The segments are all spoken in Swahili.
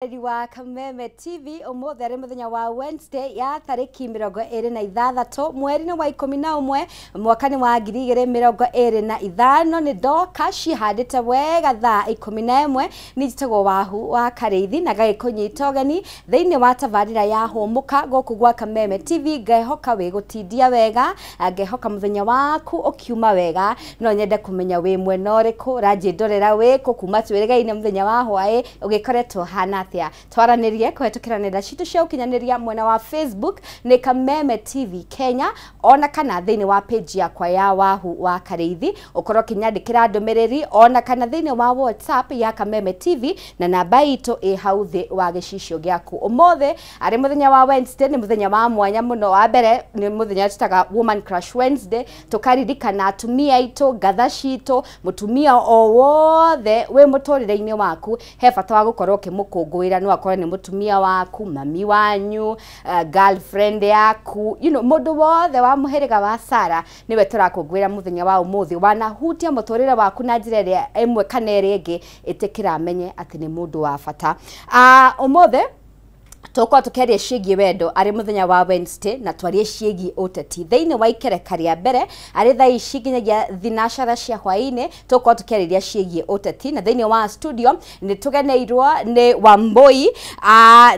Wa Kameme TV umuthi ari muthenya wa Wednesday ya tariki 26 mweri wa 11 mwaka wa 2025 ni ndoka cihandite wega thaa 11 nijitagwo wahu wa Kareithi na gagikunyita ugeni thiini wa tabarira ya humuka goku gwa Kameme TV ngehoka wi gutindia wega ngehoka muthenya waku ukiuma wega no nyende kumenya wi mwena uriku ranjindorera wi kuma twirigaine muthenya wa hwae ugikoretwo hana twaranirie kwetukira nenda citu cia ukinyaniria mwena wa Facebook ni Kameme TV Kenya ona kana thiini wa page yakwa ya wahu wa Kareithi ukorwo kinyandikira ndumiriri ona kana thiini wa WhatsApp ya Kameme TV na namba itu hau thi wa gicicio giaku umuthi ari muthenya wa Wednesday ni muthenya wa mwanya muno wa mbere ni muthenya tutaga Woman Crush Wednesday tukaririkana atumia itu gatha citu mutumia o wothe we muturire-ini waku he bata wa gukorwo kimukungwira no akore ni mutumia waku mami wanyu girlfriend yaku mundu wothe wa muhiriga wa Sara niwe turakungwira muthenya wa umuthi wanahutia muturire waku na njira iria imwe kana iria ingi itikira amenye ati ni mundu wa bata umuthi toko tukeria ciĩgie wendo ari muthenya wa Wednesday na twarie ciĩgie uteti thiini wa ikereka ria mbere ari thaa ici nginyagia thinashara cia hwaini toko tukeria ciĩgie uteti na thiini wa studio ni tugeneirwo ni Wambui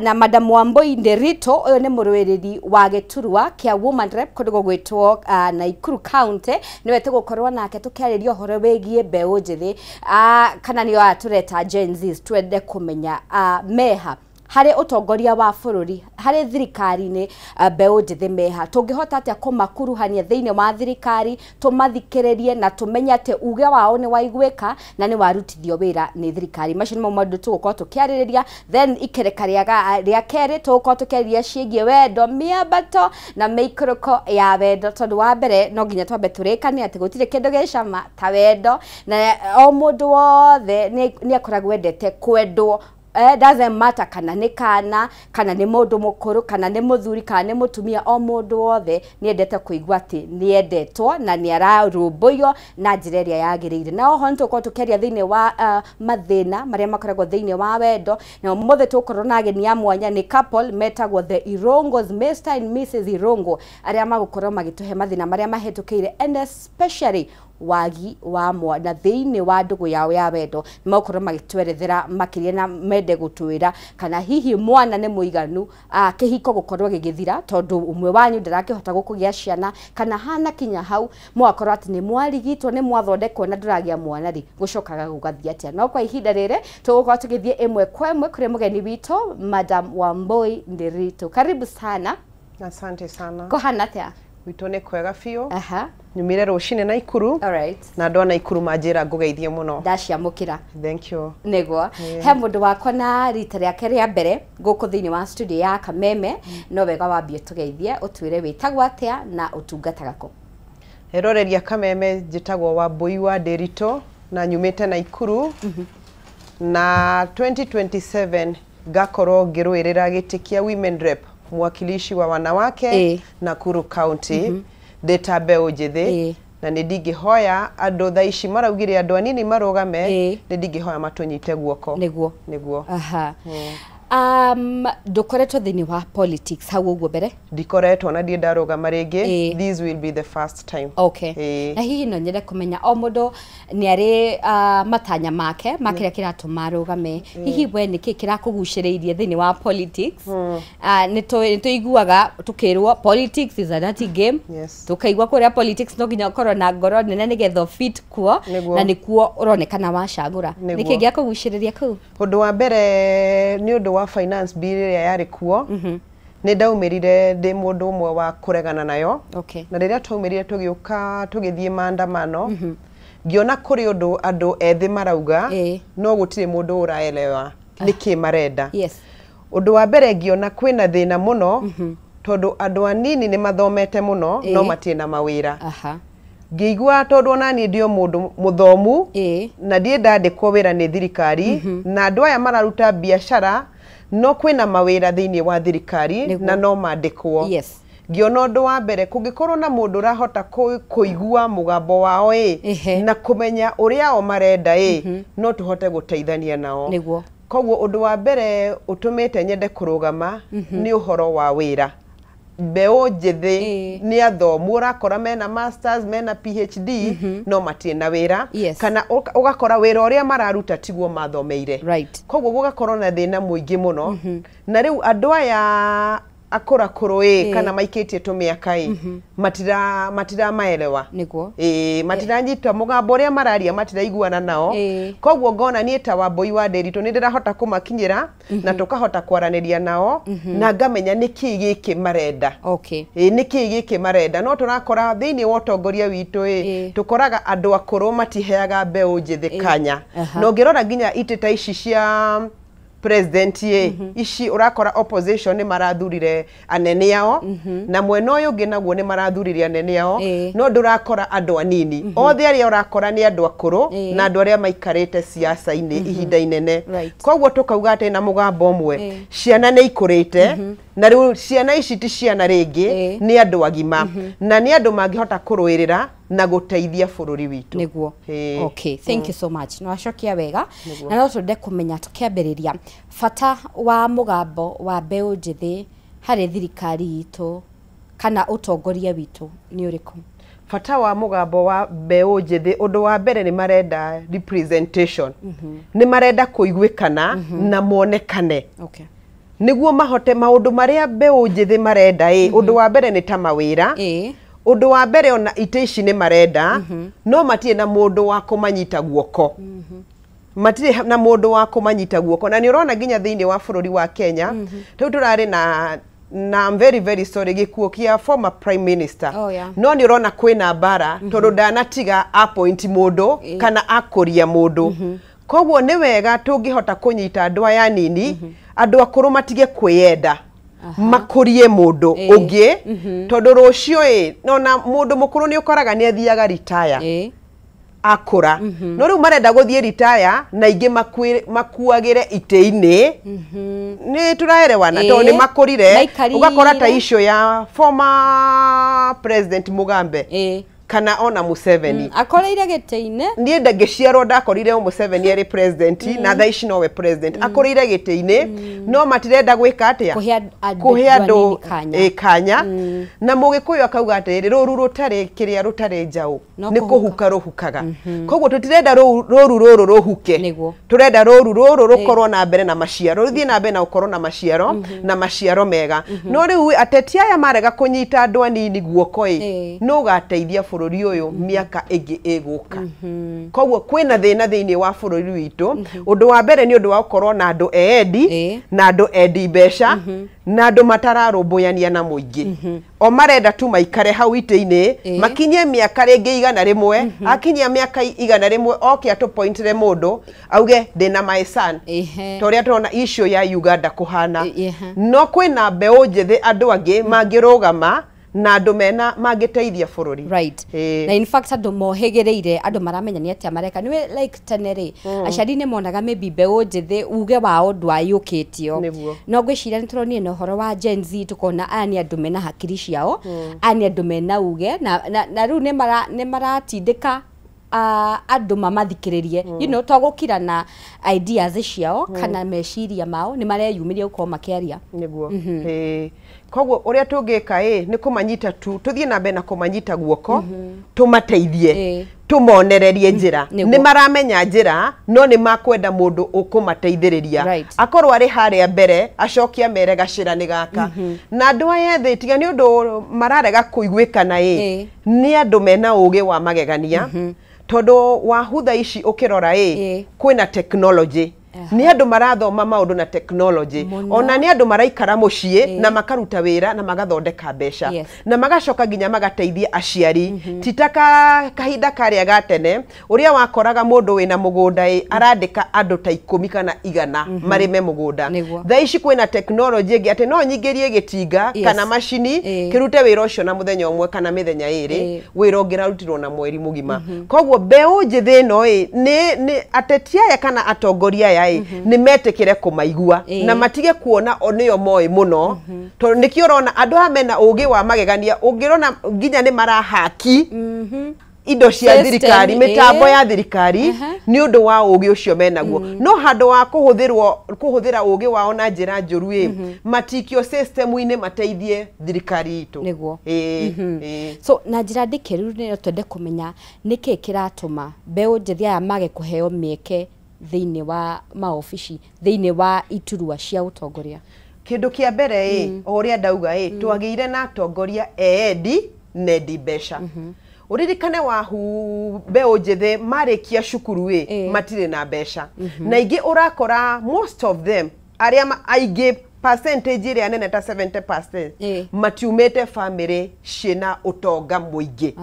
na Madam Wambui Nderito uyu ni murwiriri wa giturwa kia Woman Rep kundu gwitwo Naikuru County niwe tugukorwo nake tukereria horo wegie mbeu njithi kana niyo atureta Gen Z twende kumenya meha hari utongoria wa bururi hari thirikari ni mbeu njithi meha tungihota atia kumakuruhania thiini wa thirikari tumathikiririe na tumenye ati uge wao ni waigwika na ni warutithio wira ni thirikari macio ni maundu tugukorwo tukiaririria then ikereka ria keri tugukorwo tukiaririria ciĩgie wendo miambato na miikuruko ya wendo tondu wa mbere no nginya twambe turikane ati gutire kindu gicama ta wendo na o mundu wothe ni akoragwo endete kwendwo doesn't matter kana ni kana ni mundu mukuru kana ni muthuri kana ni mutumia o mundu wothe ni endete kuigua ati ni endetwo na ni ararumbuyo na njira iria yagirire na oho nitukorwo tukeria thiini wa mathina maria makoragwo thiini wa wendo na mothe tukorwo na ageni a mwanya ni couple metagwo the Irongos, Mr and Mrs Irongo aria magukorwo magituhe mathina maria mahetukire and especially wagi wa mwana thiini wa ndugu yao ya wendo makorwo magitwerethera makiria na mende gutwira kana hihi mwana ni muiganu kihiko gukorwo gigithira tondu umwe wanyu ndarakihota gukugia ciana kana hana kinya hau mwakorwo ati ni mwarigitwo ni mwathondekwo na nduragia mwana ri gucokaga gugathia atia no kwa ihinda riri tugukorwo tugithie imwe kwa imwe kuri mugeni witu Madam Wambui Nderito karibu sana. Asante sana. Kohana atia wito ni kwega fiyo nyumire rucine Naikuru na ndo Naikuru manjira ngugeithie muno ndaciamukira thank you negwa he mundu wakwa na rita riake ria mbere guku thiini wa studio ya Kameme no wega wambie tugeithie utwire witagwo atia na utungataga ko eroreria Kameme njitagwo Wambui wa Nderito na nyumite Naikuru na 2027 gakorwo ngirwirira gitikia Women Rep mwakilishi wa wanawake Nakuru County data mbeu njithi na ni ndingihoya andu thaici maraugire andu anini marugame ni ndingihoya matunyite guoko niguo ndukoretwo thiini wa politics hau uguo mbere ndikoretwo na ndarugama ringi this will be the first time na hihi no nyende kumenya o mundu ni ari matanya make makiria kiratuma arugame hihi we niki kirakuguciriirie thiini wa politics ni tuiguaga tukirwo politics is a dirty game tukaigua kuria politics no nginya ukorwo na ngoro nene nigetho fit kuo na nikuo uronekana wacagura niki giakuguciriria kuu undu wa mbere ni undu wa finance bill ya yari kuo ni ndaumirire ndi mundu umwe wa kuregana nayo na riria twaumirire tugiuka tugithie maandamano ngiona kuri undu andu ethi marauga no gutire mundu uraelewa niki marenda undu wa mbere ngiona kwina thina muno tondu andu anini ni mathomete muno no matina mawira ngigua tondu nani ndio mundu muthomu na ndie ndandikwo wira ni thirikari na andu aya mararuta biashara no kwina mawira thiini wa thirikari na no mandikwo Giona undu wa mbere kungikorwo na mundu urahota kuigua mugambo wao na kumenya uria o marenda no tuhote guteithania nao. Koguo undu wa mbere utumite nyende kurugama ni uhoro wa wira. Mbeu njithi ni athomu urakora mena masters mena PhD no matie na wira kana ugakora wira uria mararuta tiguo mathomeire. Koguo gugakorwo na thina muingi muno na riu andu aya akora kuroi kana maikitie tumiaka matira maelewa niguo matira nyita mugambo uria mararia matira iguana nao koguo ngona nie ta Wambui wa Nderitu ni ndirahota kumakinyira na tukahota kwaraniria nao na ngamenya niki giki marenda niki giki marenda no turakora thiini wa utongoria witu tukoraga andu akuru matiheaga mbeu njithi kanya no ngirora nginya iteta ici cia president ici urakora opposition ni marathurire anene yao na mwena uyu ngi naguo ni marathurire anene yao no ndurakora andu anini othe aria urakora ni andu akuru na andu aria maikarite siasa-ini ihinda inene koguo tukauga ati na mugambo umwe ciana ni ikurite na riu ciana ici ti ciana ringi ni andu agima na ni andu mangihota kuruirira na guteithia bururi witu niguo okay thank you so much no acokia wega na no tunde kumenya tukiambiriria fata wa mugambo wa mbeu njithi hari thirikari itu kana utongoria witu ni uriku fata wa mugambo wa mbeu njithi undu wa mbere ni marenda representation ni marenda kuiguikana na monekane niguo mahote maundu maria mbeu njithi marenda undu wa mbere ni ta mawira undu wa mbere ona ite ici ni marenda no matie na mundu wa kumanyita guoko matie na mundu wa kumanyita guoko na ni urona nginya thiini wa bururi wa Kenya tu turari na I'm very sorry gikuo kia former prime minister no ni urona kwina bara tondu ndanatiga appoint mundu kana akuria mundu koguo ni wega tungihota kunyita andu aya nini andu akuru matige kwiyenda makurie mundu ungi tondu rucio nona mundu mukuru ni ukoraga ni athiaga retire akura no riu marenda guthie retire na ingi makuagire ite-ini ni turaerewana tondu ni makurire ugakora ta icio ya former president Mugambe kana ona Museveni akoreire gite-ini nie ndangiciarwo ndakorire Museveni eri president na thaici nowe president akoreire gite-ini no matirenda gwika atia kuhe andu kanya na mugikuyu akauga atiri ruru rutari kiria rutari njau ni kuhuka ruhukaga koguo tutirenda ruru ruhuke turenda ruru rukorwo na mbere na maciaro ruthie na mbere na ukorwo na maciaro mega no riu ateti aya marega kunyita andu anini guoko no gateithia bururi uyu miaka ingi iguka koguo kwina thina thiini wa bururi witu undu wa mbere ni undu wa ukorwo na andu eedi na andu eedi mbeca na andu matararumbuania na muingi o marenda tu maikare hau ite-ini makinye miaka ringi igana rimwe akinyia miaka igana rimwe oke atu pointire mundu auge ndina my son toria turona issue ya Uganda kuhana no kwina mbeu njithi andu angi mangirugama na andu mena mangiteithia bururi na in fact andu mohegereire andu maramenya ni atia mareka niwe like tenere acari ni monaga maybe mbeu njithi uge wao ndwayukitio no ngwiciria ni turonie no horo wa Gen Z tukona ani andu mena hakiri ciao ani andu mena uge na riu ni maratindika andu mamathikiririe you know twagukira na ideas ciao kana meciria mao ni mareyumiria uko makiaria niguo koguo uria tungika ni kumanyita tuthie na mbere na kumanyita guoko tumateithie tumonererie njira ni maramenya njira no ni makwenda mundu ukumateithiriria akorwo ari haria mbere acokia mere gacira ni gaka na andu aya thi tiga ni undu mararega kuiguikana ni andu mena ugi wa magegania tondu wahutha ici ukirora kwina technology ni andu marathoma maundu na technology ona ni andu maraikara mucii na makaruta wira na magathondeka mbeca na magacoka nginya magateithia aciari titaka kahinda karia gatene uria wakoraga mundu wina mugunda arandika andu ta 10 kana 100 marime mugunda thaici kwina technology ngi ati no nyingirie gitinga kana machini kirute wira ucio na muthenya umwe kana mithenya iri wira ungirarutirwo na mweri mugima koguo mbeu njithi no ni atetia kana atongoria ni metekere kumaigua na matige kuona onio moy muno to nikio rona andu amena ugi wa magegania ungirona nginya ni marahaki indo cia thirikari mitambo ya thirikari ni undu wa ugi ucio menaguo no handu wa kuhuthira ugi wao na njira njuru matikio system-ini mateithie thirikari itu niguo so na njira ndikiru ni twende kumenya niki kiratuma mbeu njithi aya mage kuheo mieke thiini wa maofici thiini wa iturua cia utongoria kindu kia mbere oria ndauga twagiire na atongoria eedi nedi besha uririkane wahu mbeu njithi marikia cukuru matire na besha na ingi urakora most of them aria aige percentage iria nene ta 70% matiumete family cina utonga muingi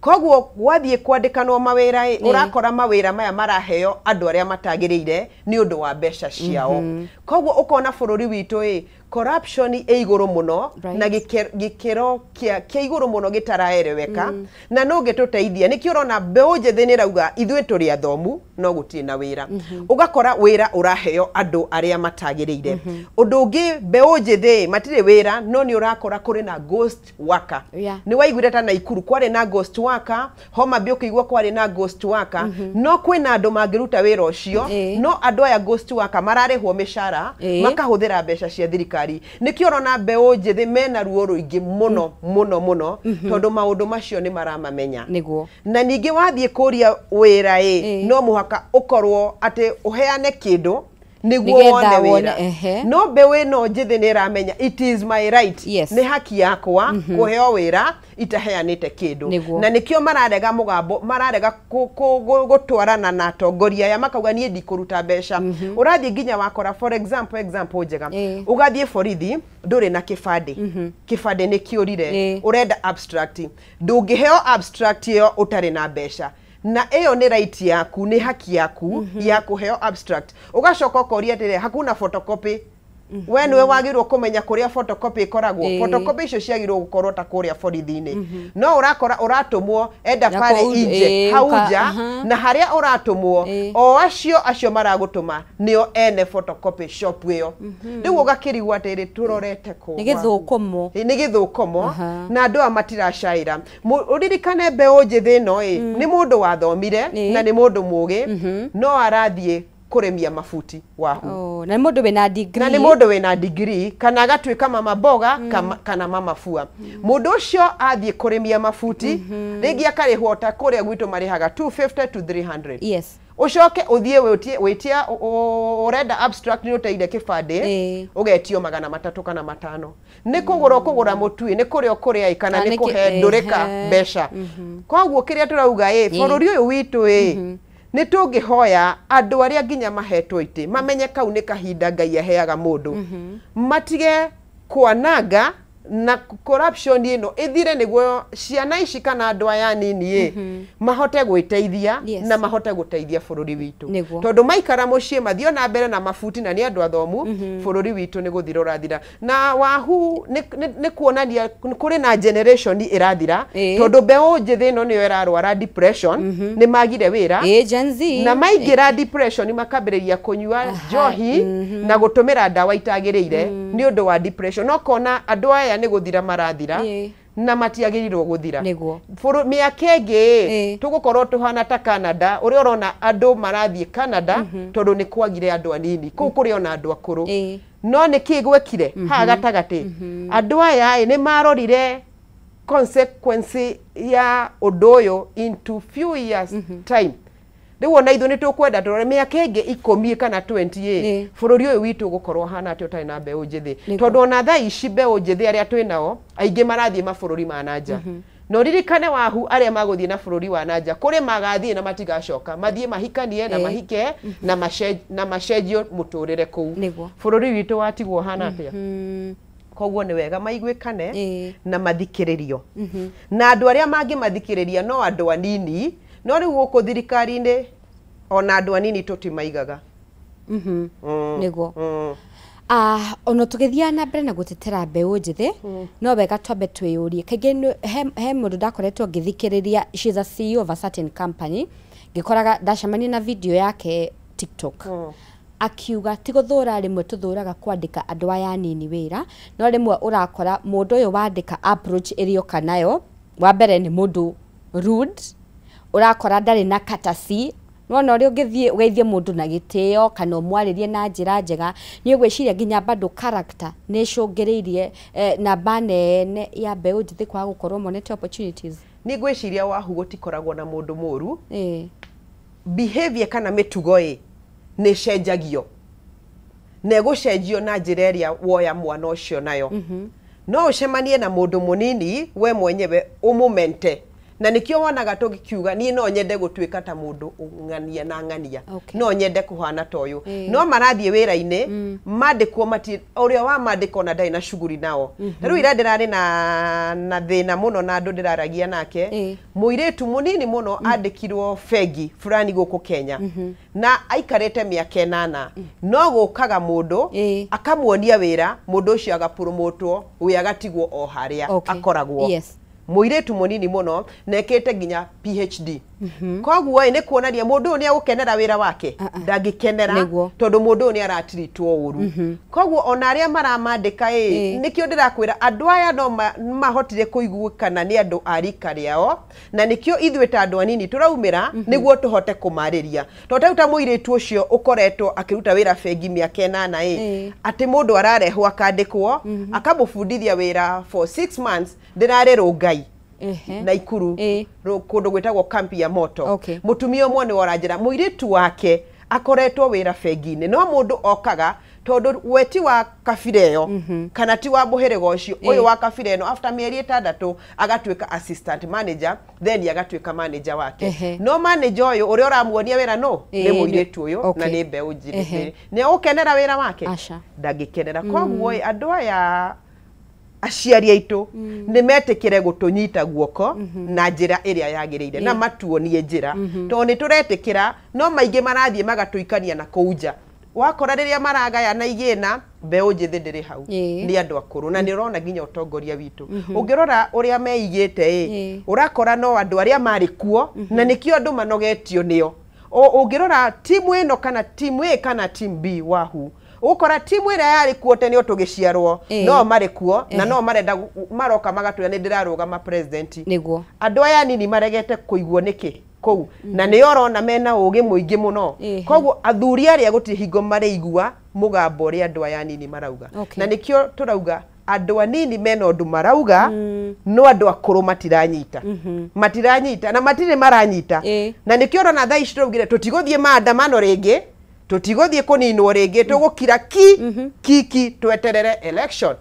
koguo wathie kwandikanwo mawira urakora mawira maya maraheo andu aria matagirire ni undu wa besha ciao koguo ukona bururi witu corruption iguru muno na gikero kia iguru muno gitaraereweka na no gituteithia niki urona mbeu njithi ni rauga ithwe turi athomu no gutie na wira ugakora wira uraheo andu aria matagirire undu ungi mbeu njithi matire wira no ni urakora kuri na ghost worker ni waiguire ta Naikuru kwari na ghost worker Homa Bay ukigwa kwari na ghost worker no kwina andu mangiruta wira ucio no andu aya ghost worker mararihwo mishara makahuthira mbeca cia thirikari niki urona mbeu njithi mena ruo ruingi muno muno tondu maundu macio ni maramamenya niguo na ningi wathie kuria wira no muhaka ukorwo ati uheane kindu niguo wone wira no mbeu ino njithi ni ramenya it is my right ni haki yakwa kuheo wira itaheanite kindu na nikio mararega mugambo mararega gutwarana na atongoria ya makauga nie ndikuruta mbeca urathie nginya wakora for example njega ugathie borithi nduri na kibande ni kiurire urenda abstract ndungiheo abstract yo utari na mbeca na eyo ni right yaku ni haki yaku ya kuheo abstract ugacoka koria tire hakuna photocopy we niwe wagirwo kumenya kuria photocopy ikoragwo photocopy icio ciagirwo gukorwo ta kuria borithi-ini no urakora uratumwo enda pale inje hauja na haria uratumwo o acio maragutuma nio ene photocopy shop iyo riu ugakirigwa atiri turorete ku ni githukumo na andu amatiracaira uririkane mbeu njithi no ni mundu wathomire na ni mundu mugi no arathie kuremia mafuti wahu na mundu wina degree na ni mundu wina degree kana agatwika mama boga kana mama fua mundu ucio athie kuremia mafuti ringi akarihwo ta kuria gwitu marihaga 250 to 300 ucoke uthie witia urenda abstract ni uteire kibande ugetio 300 kana 500 ni kugura mutui ni kuria kuria kana ni kuhe ndurika besha koguo kiria turauga bururi uyu witu ni tungihoya andu aria nginya mahetwo ite mamenye kau ni kahinda Ngai aheaga mundu matige kwananga na corruption ino ithire niguo ciana ici kana andu aya nini mahote gwiteithia na mahote guteithia bururi witu tondu maikara mucii mathio na mbere na mafuti na ni andu athomu bururi witu ni guthira urathira na wahu ni kuonania kuri na generation irathira tondu mbeu njithi ino niyo irarwara depression ni magire wira na maingira depression makambiriria kunyua njohi na gutumira ndawa itagirire ni undu wa depression no kona andu aya ni guthira marathira na matiagirirwo guthira miaka ingi tugukorwo tuhana ta Canada uri urona andu marathie Canada tondu ni kwagire andu anini ku kuri ona andu akuru no ni kigwekire ha gatagati andu aya ni marorire consequence ya undu into few years time riu ona ithu ni tukwenda turore miaka ingi 10 kana 20 bururi uyu witu gukorwo hana ati utari na mbeu njithi tondu ona tha ici mbeu njithi aria twinao aingi marathie mabururi ma nanja no ririkane wahu aria maguthie na bururi wa nanja kuri magathie na matigacoka mathie mahikanie na mahike na macenjio muturire kuu bururi witu watigwo hana atia koguo ni wega maiguikane na mathikiririo na andu aria mangi mathikiriria no andu anini no riu guku thirikari-ini ona andu anini tutimaigaga niguo ono tugithia na mbere na gutetera mbeu njithi no wega twambe twiyurie kaingi he mundu ndakoretwo ngithikiriria she's a CEO of a certain company ngikoraga ndacemania na video yake TikTok akiuga ti guthura rimwe tuthuraga kwandika andu aya nini wira no rimwe urakora mundu uyu wandika approach irio kanayo wa mbere ni mundu rude urakora ndari na katasi nona uri ungithie ugeithie mundu na gitio kana umwaririe na njira njega ni ugwiciria nginya bado character ni cungiriirie namba nene ya mbeu njithi kwa gukorwo monete opportunities. Ni gwiciria wahu gutikoragwo na mundu muru behavior kana mitugo ni cenjagio na gucenjio na njira iria woya mwana ucio nayo. No ucemanie na mundu munini we mwenyewe umumente na nikio wonaga tugikiuga ni no nyende gutuika ta mundu ngania na ngania no nyende kuhana toyo no marathie wira-ini mandikwo mati uria wa mandiko na ndai na shughuli nao riu ira ndirari na thina muno na andu ndiraragia nake muiretu munini muno andikirwo fegi fulani guku Kenya na aikarete miaka 8 no gukaga mundu akamuonia wira mundu ucio agapromotwo we agatigwo o haria akoragwo. Muiretu munini muno nekete ginya PhD. Koguo ni kuonaria mundu ni agukenera wira wake ndagikenera tondu mundu ni aratiritwo uru. Koguo ona aria maramandika nikio ndirakwira andu aya no mahotire kuiguikana ni andu arika riao na nikio ithwe ta andu anini turaumira niguo tuhote kumariria tondu ta muiretu ucio ukoretwo akiruta wira fegi miaka 8 ati mundu ararehwo akandikwo akamufundithia wira for 6 months ndirare rungai na ikuru kundu gwetagwo kampi ya moto mutumia umwe ni oranjira muiretu wake akoretwo wira fegi-ini no mundu okaga tondu weti wa kafireyo kana ti wa muhirego ucio uyu wa kafireno after mieri 6 agatuika assistant manager then agatuika manager wake no manager uyu uria uramuonia wira no ni muiretu uyu na ni mbeu njiri ni ukenera wira wake ndagikenera koguo andu aya aciari aitu ni metikire gutunyita guoko na njira iria yagiriire na matuonie njira to ni turetikira no maingi marathie magatuikania na kuuja wakora riria maragaya na igina mbeu njithi ndiri hau ni andu akuru na ni urona nginya utongoria witu ungirora uria meigite urakora no andu aria mari kuo na nikio andu manogetio nio ungirora timu ino kana timu A kana timu B wahu ukora timu ira yari kuo tene otugiciarwo no mari kuo na no marenda maroka magatuya ni ndirarugama president niguo andu aya nini maregete kuigwo niki kou na ni orona mena ugi muingi muno koguo athuri aria guti hingo mari igua mugambo ri andu aya nini marauga na nikio turauga andu anini mena undu marauga no andu akuru matiranyita matiranyita na matire maranyita na nikio orona thaa ici turugire tutiguthie maandamano ringi tutigothie kuninwo ringi tugukira ki tweterere election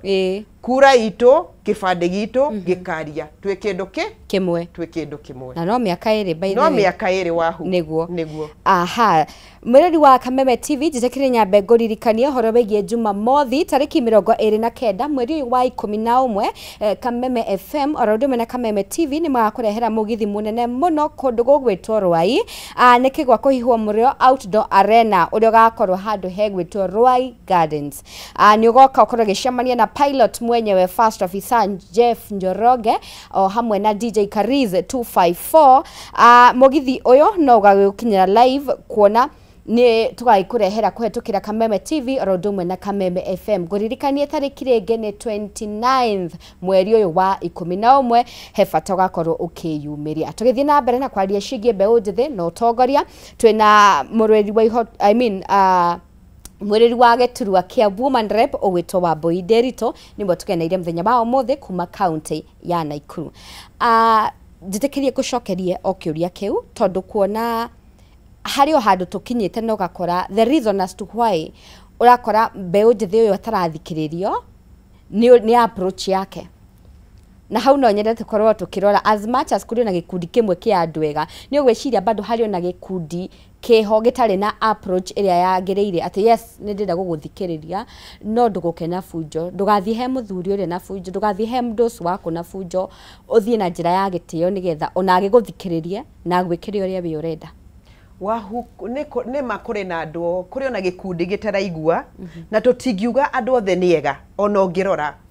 kura itu kibande gitu gikaria twe kindu kimwe twe kindu kimwe na no miaka iri by the no miaka iri wahu niguo aha mwirori wa Kameme TV jitekire nyambe ngoririkanie horo begie Jumamothi tariki 29 mweri wa 11 Kameme FM orodome na Kameme TV ni magakurehera mugithi munene muno kundu gugwitwo Rwai nikigwa kuhihwo murio outdoor arena urio gakorwo handu hegwitwo Rwai Gardens ni ugoka ukorwo gicemania na pilot mwenyewe first officer Jeff Njoroge o hamwe na DJ Kariz 254 mugithi uyo no gagukinyira live kuona ni tugaikurehera kuhetukira Kameme TV orodumwe na Kameme FM nguririkanie tariki ringi ni 29th mweri uyu wa 11 hebata gakorwo ukiyumiria tugithie na mbere na kwaria cigie mbeu njithi no utongoria twina murweri wa mwiriri wa geturwa kia woman rep owetwo wa Boiderito nimbo tukeneire mthenya wa umuthi kuma county ya Naikuru njitekirie gucokerie o kiuria kiu tondu kuona hario handu tukinyite no gakora the reason as to why urakora mbeu njithi uyu atarathikiririo ni approach yake na hau no nyende tukorwo tukirora as much as kuri na gikundi kimwe kia andu ega ni ugweciria bado hario na gikundi keho gitari na approach iria yagereire ati yes ni ndenda guguthikiriria no ndugukena fujo ndugathie he muthuri uri na fujo ndugathie he mdosu wako na fujo uthie na njira ya gitio nigetha ona agiguthikiririe na gwikiri uria we urenda wahu ne makore na andu kuri ona gikundi gitaraigua na tutingiuga andu othe niega ona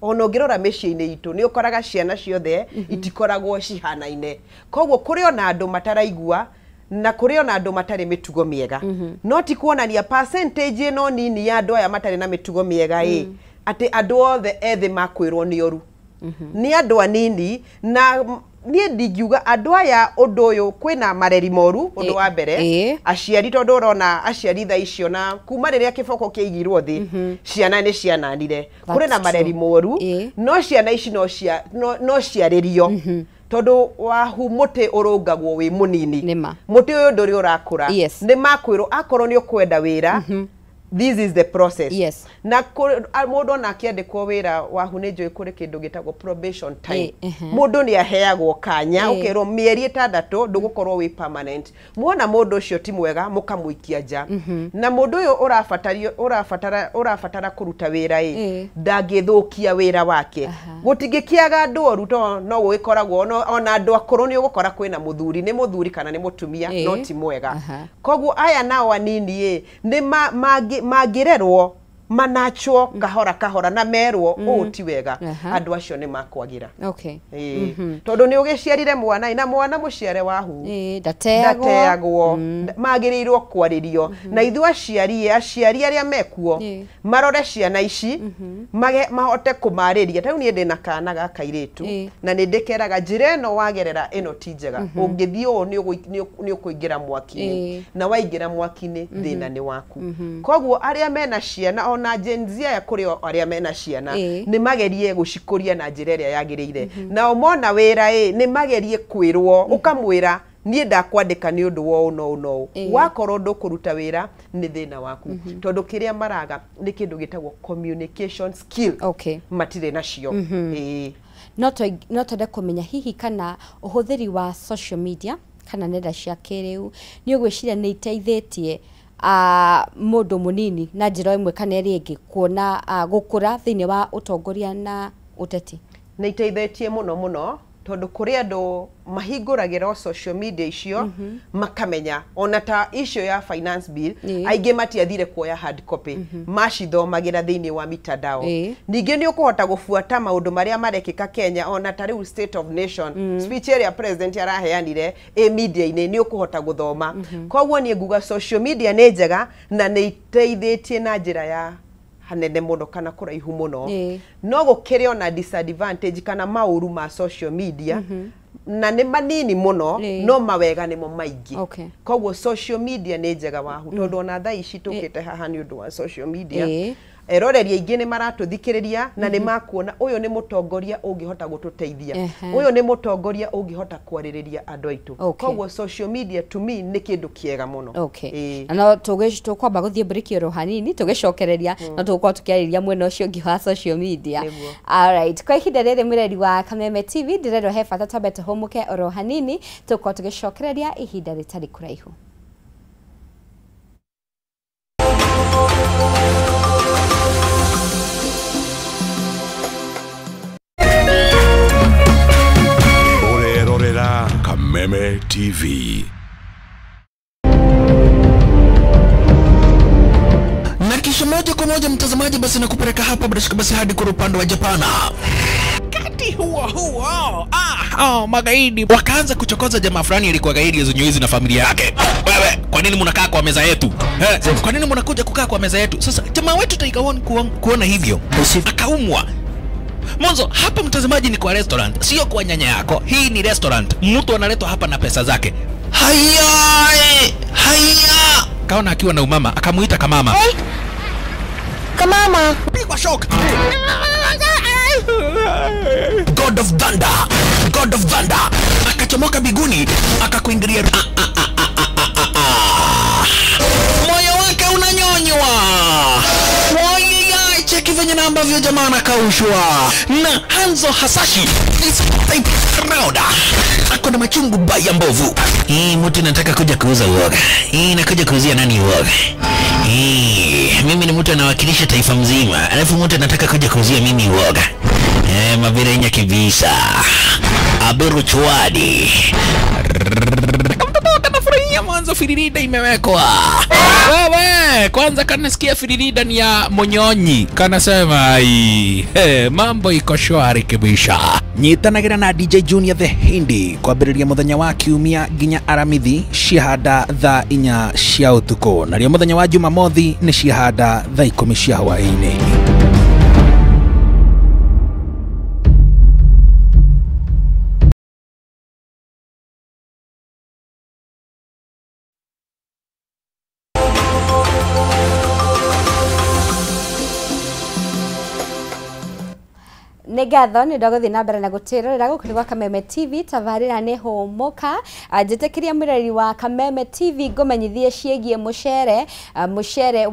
ongirora mecii-ini itu ni ukoraga ciana ciothe itikoragwo cihanaine koguo kuri ona andu mataraigua na kuri ona andu matari mitugo miega no ti kuonania percentage no nini ya andu aya matari na mitugo miega ati andu othe ethi makwirwo ni oru ni andu anini na nie ndingiuga andu aya undu uyu kwina mareri moru undu wa mbere aciari tondu urona aciari tha icio na kuma riria kiboko kiigirwo thi ciana ni ciananire kuri na mareri moru no ciana ici no ciaririo tondu wahu muti urungagwo wi munini muti uyu nduri urakura ni makwiro akorwo ni ukwenda wira this is the process na mundu na akiandikwo wira wahu ni njui kuri kindu gitagwo probation time mundu ni aheagwo kanya ukirwo mieri 6 ndugukorwo wi permanent muona mundu ucio ti mwega mukamuikia nja na mundu uyu urafatara kuruta wira ndangithukia wira wake gutingikiaga andu oru to no gugikoragwo ona andu akuru ni ugukora kwina muthuri ni muthuri kana ni mutumia no ti mwega koguo aya nao anini ni magirerwo manachwo kahora na merwo uti wega andu acio ni makwagira tondu ni ugiciarire mwana na mwana muciare wahu ndateagwo magirirwo kwaririo na ithu aciari aria mekuo marore ciana ici mahote kumariria tau ni ndina kana ga kairitu na ni ndikeraga njira ino wagerera ino ti njega ungithii ni ukuingira mwaki na waingira mwaki ni thina ni waku koguo aria mena ciana ona Gen Z ya kuri aria mena ciana ni magerie gucikuria na njira iria yagirire na umona wira ni magerie kwirwo ukamwira nie ndakwandika ni undu wo no wakorwo ndukuruta wira ni thina waku tondu kiria maraga ni kindu gitagwo communication skill matire nacio no tonde kumenya hihi kana uhuthiri wa social media kana nenda cia kiriu ni ugwiciria ni iteithĩtie mundu munini na njira imwe kana iri ingi kuona gukura thiini wa utongoria na uteti ni iteithĩtie muno tondu kuri andu mahinguragira social media icio makamenya ona ta issue ya finance bill aingi matiathire kuoya hard copy macithomagira thiini wa mitandao ningi ni ukuhota gufuata maundu maria marekika Kenya ona ta riu state of nation speech area president araheanire media ini ni ukuhota guthoma koguo ni nguga social media ni njega na ni iteithĩtie na njira ya hanene muno kana kuraihu muno no gukire ona disadvantage kana mauru ma social media na ni manini muno no mawega nimo maingi koguo social media ni njega wahu tondu ona tha ici tukite haha ni undu wa social media eroreria ingi ni maratuthikiriria na ni makuona uyu ni mutongoria ungihota gututeithia uyu ni mutongoria ungihota kwaririria andu aitu koguo social media to me ni kindu kiega muno no tukwamba guthie break ro hanini tugicokereria no tukwa tukiariria mwena ucio ngi wa social media alright kwa ihinda riri mireri wa Kameme TV ndirero he bata twambe tuhumuke ro hanini tukwa tugicokereria ihinda ritari kuraihu Kameme TV. Na kisha moja kwa moja mtazamaji, basi nakupeleka hapa basi hadi kwa upande wa Japana. Kati huo magaidi wakaanza kuchokoza jamaa fulani alikuwa gaidi ya Zunyuizi na familia yake. Wewe, kwa nini mnakaa kwa meza yetu? Kwa nini mnakuja kukaa kwa meza yetu? Sasa jamaa wetu Taika kuona hivyo akaumwa. Mwanzo hapa mtazamaji ni kwa restaurant, sio kwa nyanya yako. Hii ni restaurant. Mtu analetwa hapa na pesa zake. Haya. Kaona akiwa na umama, akamuita kamama. Kamama. Pigwa shock. God of Thunder. Akachomoka biguni, akakuingilia. Moyo wake unanyonywa. Cheki venye na ambavyo jamaa anakaushwa na Hanzo Hasashi ako na machungu baya mbovu. Mtu nataka kuja kuuza uoga. Nakuja kuuzia nani uoga? Mimi ni mtu anawakilisha taifa mzima, alafu mtu anataka kuja kuuzia mimi uoga. Mabirenya kibisa Abiru Chwadi ya mwanzo firirida imewekwa. Wewe kwanza kanasikia firirida ni ya Monyonyi, kanasema mambo iko shwari kibisha. Nyitanagira na DJ Junior the Hindi kwa biriria muthenya wa kiumia ginya aramithi ciahanda thaa 4 cia utuko, na rio muthenya wa Jumamothi ni ciahanda thaa 10 cia hwaini. Negatho ni ndogo thina mbere na gutirorera gukurigwa Kameme TV tabarira ni homoka njitikiria mwireri wa Kameme TV ngomenyithie ciegie mucere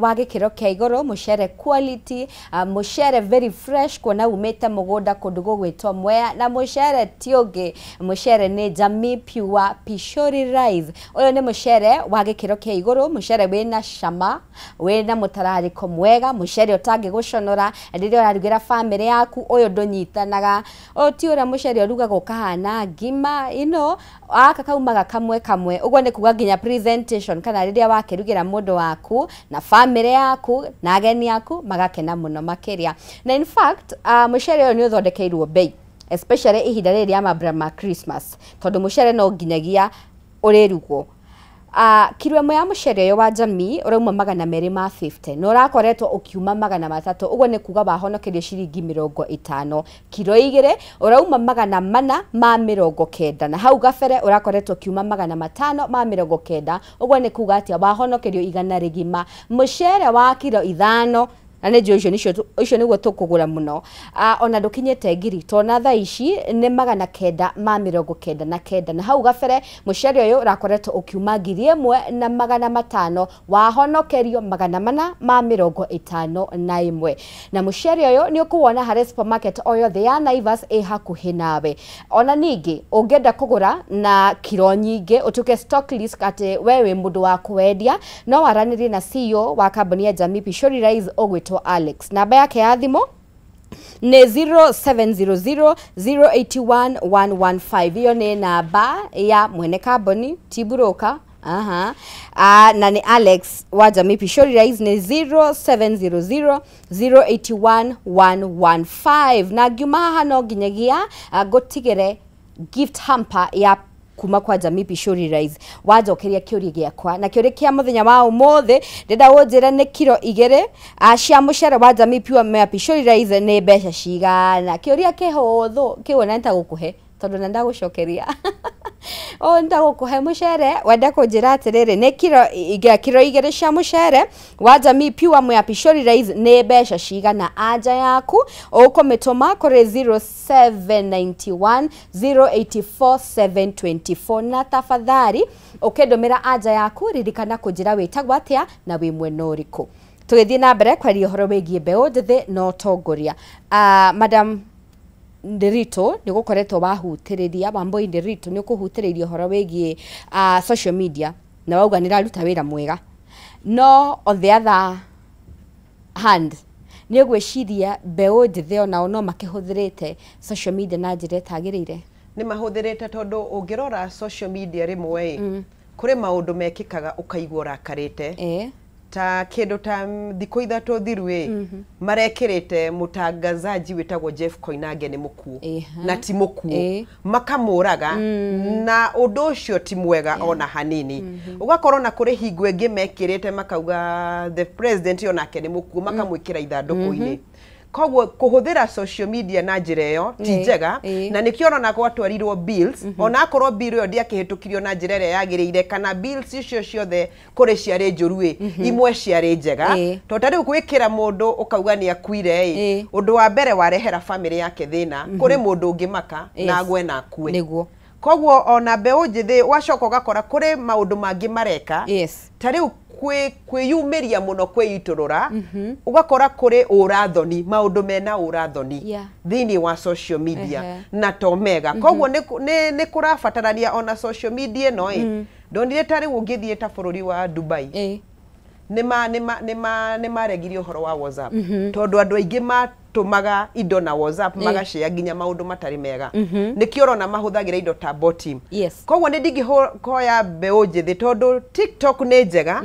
wa gikiro kia iguru mucere quality mucere very fresh kuona umete mugunda kundu gugwitwo Mwea na mucere tiungi mucere ni Jamii Pure Pishori Rice uyu ni mucere wa gikiro kia iguru mucere wina cama wina mutarariko mwega mucere utangi guconora riria urarugira family yaku uyu ndonyitanaga otiura mucere urugagwo kahana ngima aka kaumaga kamwe uguo ni kuga nginya presentation kana riria wakirugira mundu waku na family yaku na ageni yaku magakena muno makiria na in fact mucere uyu ni uthondekeirwo bei especially ihinda riri ya mabura ma Christmas tondu mucere no nginyagia urirugwo kilo ĩmwe ya mucere yo wa Jamii urauma 250 no rakoretwo ukiuma 300 uguo ni kuga bahonokerio ciringi 50 kilo 2 urauma 490 na hau gabere urakoretwo kiuma 590 uguo ni kuga atia bahonokerio igana rigima mucere wa kilo 5 na nejo icio niguo tukugura muno ona ndukinyete ngiri tona tha ici ni 999 na hau gabere mucere uyu urakoretwo ukiuma 1,500 wahonokerio 451 na mucere uyu ni ukuwona hari supermarket o yothe ya Naivas hakuhi nawe ona ningi ungenda kugura na kilo nyingi utuke stock list ati wewe mundu wa kwendia no waranirie na CEO wa kambuni ya Jamii Pishori Rice ogwitwo Alex namba yake ya thimu ni 0700081115 hiyo ni namba ya mwene kambuni Tiburoka na ni Alex wa Jamii Pishori Rice ni 0700081115 na ngiuma haha no nginyagia gutigire gift hamper ya kuma kwa Jamii Pishori Rice wajokeria kiuri giakwa na kiuri kia muthenya wa umuthi ndenda wonjira ni kilo 2 cia mucere wa Jamii Pishori Rice ni mbeca cigana kiuria kihuthu kiwona ntagukuhe tondu nenda gucokeria ndagukuhe mucere wenda kunjira atiriri ni kilo 2 cia mucere wa Jamii Pishori Rice ni mbeca cigana anja yaku ukumituma kuri 0791084724 na tafadhali ukindumira anja yaku ririkana kunjira witagwa atia na wi mwena uriku tugithie na mbere kwaria horo wigie mbeu ndithi no tongoria madam Nderito ni gukoretwo bahutiriria Wambui Nderito ni kuhutiriria horo wigie social media na wauga ni raruta wira mwega no on the other hand ni gwiciria mbeu ndithi ona no makihuthirite social media na njira itagirire ni mahuthirite tondu ungirora social media rimwe kuri maundu mekikaga ukaigwa rakarite ta kindu ta thikũ ithatũ thiru marekirite mutangazaji witagwo Jeff Koinange ni mukuo na ti mukuo makamuraga na undu ucio ti mwega ona hanini ugakorwo na kuri hingo ingi mekirite makauga the president onake ni mukuo makamwikira ithanduku-ini kogwo kuhuthira social media na njira iyo ti njega na nikio ona gwatwarirwo bills ona akorwo bill yo ndiakihitukirio na njira ĩrĩa yagĩrĩire kana bills icio ciothe kuri ciarĩ njũru imwe ciarĩ njega to tariu gwikira mundu ukauga ni akuire undu wa mbere warehera family yake thina kuri mundu ungimaka na agwe na akue niguo kogwo ona mbeu njithi wacoka ugakora kuri maundu mangi mareka tariu kwiyumiria muno kwiiturura ugakora kuri urathoni maundu mena urathoni thini wa social media na tomega kogwo ni kurabatarania ona social media no ndonire tari ungithie ta bururi wa Dubai nima regirio uhoro wa WhatsApp tondu andu aingi matumaga indo na WhatsApp magashare nginya maundu matari mega nikio na mahuthagira indo ta bottom kogwo ni ndingihoya mbeu njithi tondu TikTok ni njega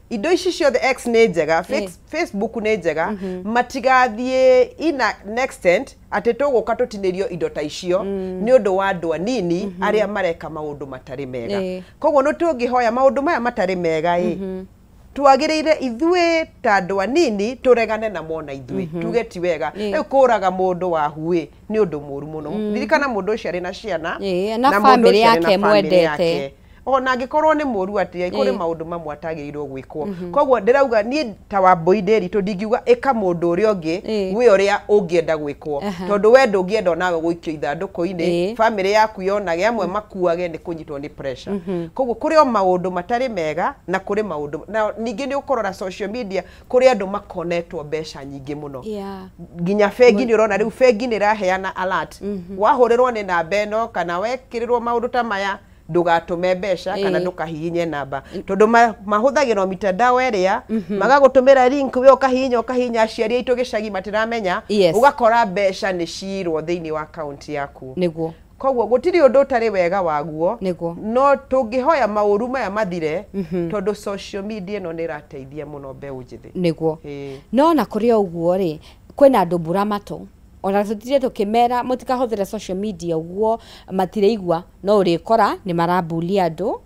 indo ici ciothe X ni njega Facebook ni njega matigathie ina extent ati tuguka tutinirio indo ta icio ni undu wa andu anini aria mareka maundu matari mega kogwo no tungihoya maundu maya matari mega tuagirire ithue ta andu anini turegane na mona ithue tuge ti wega kuraga mundu wa huwe ni undu muru muno dirikana mundu ucio ari na ciana na family yake mwendete ona angikorwo ni mũru atia ikore maundu mamwe atagĩrĩirwo gwĩkwo koguo ndirauga ni ta Wambui Nderitu ndingiuga ĩka mũndũ ũrĩa ũngĩ we ũrĩa ũngĩenda gwĩkwo tondũ we ndũngĩenda nawe gũikio ithandũkũ-inĩ famĩlĩ yaku yonage amwe makuage nĩ kũnyitwo nĩ pressure koguo kũrĩ o maũndũ matarĩ mega na kũrĩ maũndũ na ningĩ nĩ ũkorora social media kũrĩ andũ makonetwo mbeca nyingĩ mũno nginya bengi nĩ ũrona rĩu bengi nĩ ĩraheana alert wahũrĩrwo nĩ namba ĩno kana wekĩrĩrwo maũndũ ta maya ndugatume mbeca kana ndukahihinye namba tondu mahũthagĩrwo mitandao ĩrĩa magagũtũmĩra link we ũkahihinya aciari aitũ gĩcagi matiramenya ugakora mbeca nĩ cirwo thĩinĩ wa account yaku niguo koguo gũtirĩ ũndũ ũtarĩ wega waguo no tũngĩhoya maũru maya mathire tondu social media ĩno nĩ ĩrateithia mũno mbeũ njĩthĩ niguo no na kũrĩ ũguo rĩ kwĩna andũ mbura matũ ona tutire tukimera mutikahũthĩra social media uguo matireigua no urikora ni marabulia andu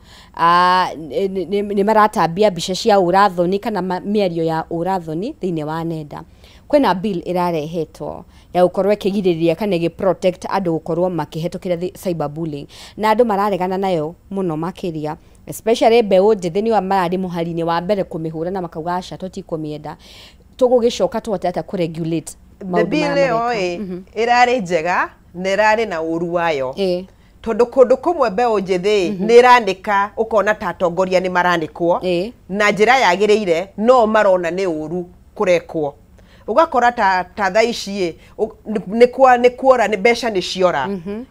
ni maratambia mbica cia urathoni kana mĩario ya urathoni thĩinĩ wa nenda kwĩna bill irarehetwo ya gukorwo ikigiriria kana protect andu gukorwo makihetũkĩra cyberbullying na andu mararegana nayo muno makiria especially mbeũ njĩthĩ nĩo marari muhari-inĩ wa mbere kumihura na makauga aca tũtikũmĩenda tũgũgĩcoka twatata ku regulate the bill irarĩ njega na irarĩ na ũru wayo tondu kundu kumwe mbeũ njĩthĩ nĩ ĩranĩka ukona ta atongoria nĩ maranĩkwo na njĩra yagĩrĩire no marona nĩ ũru kũrekwo ugakora ta tha ici nĩ kuora nĩ mbeca nĩ ciora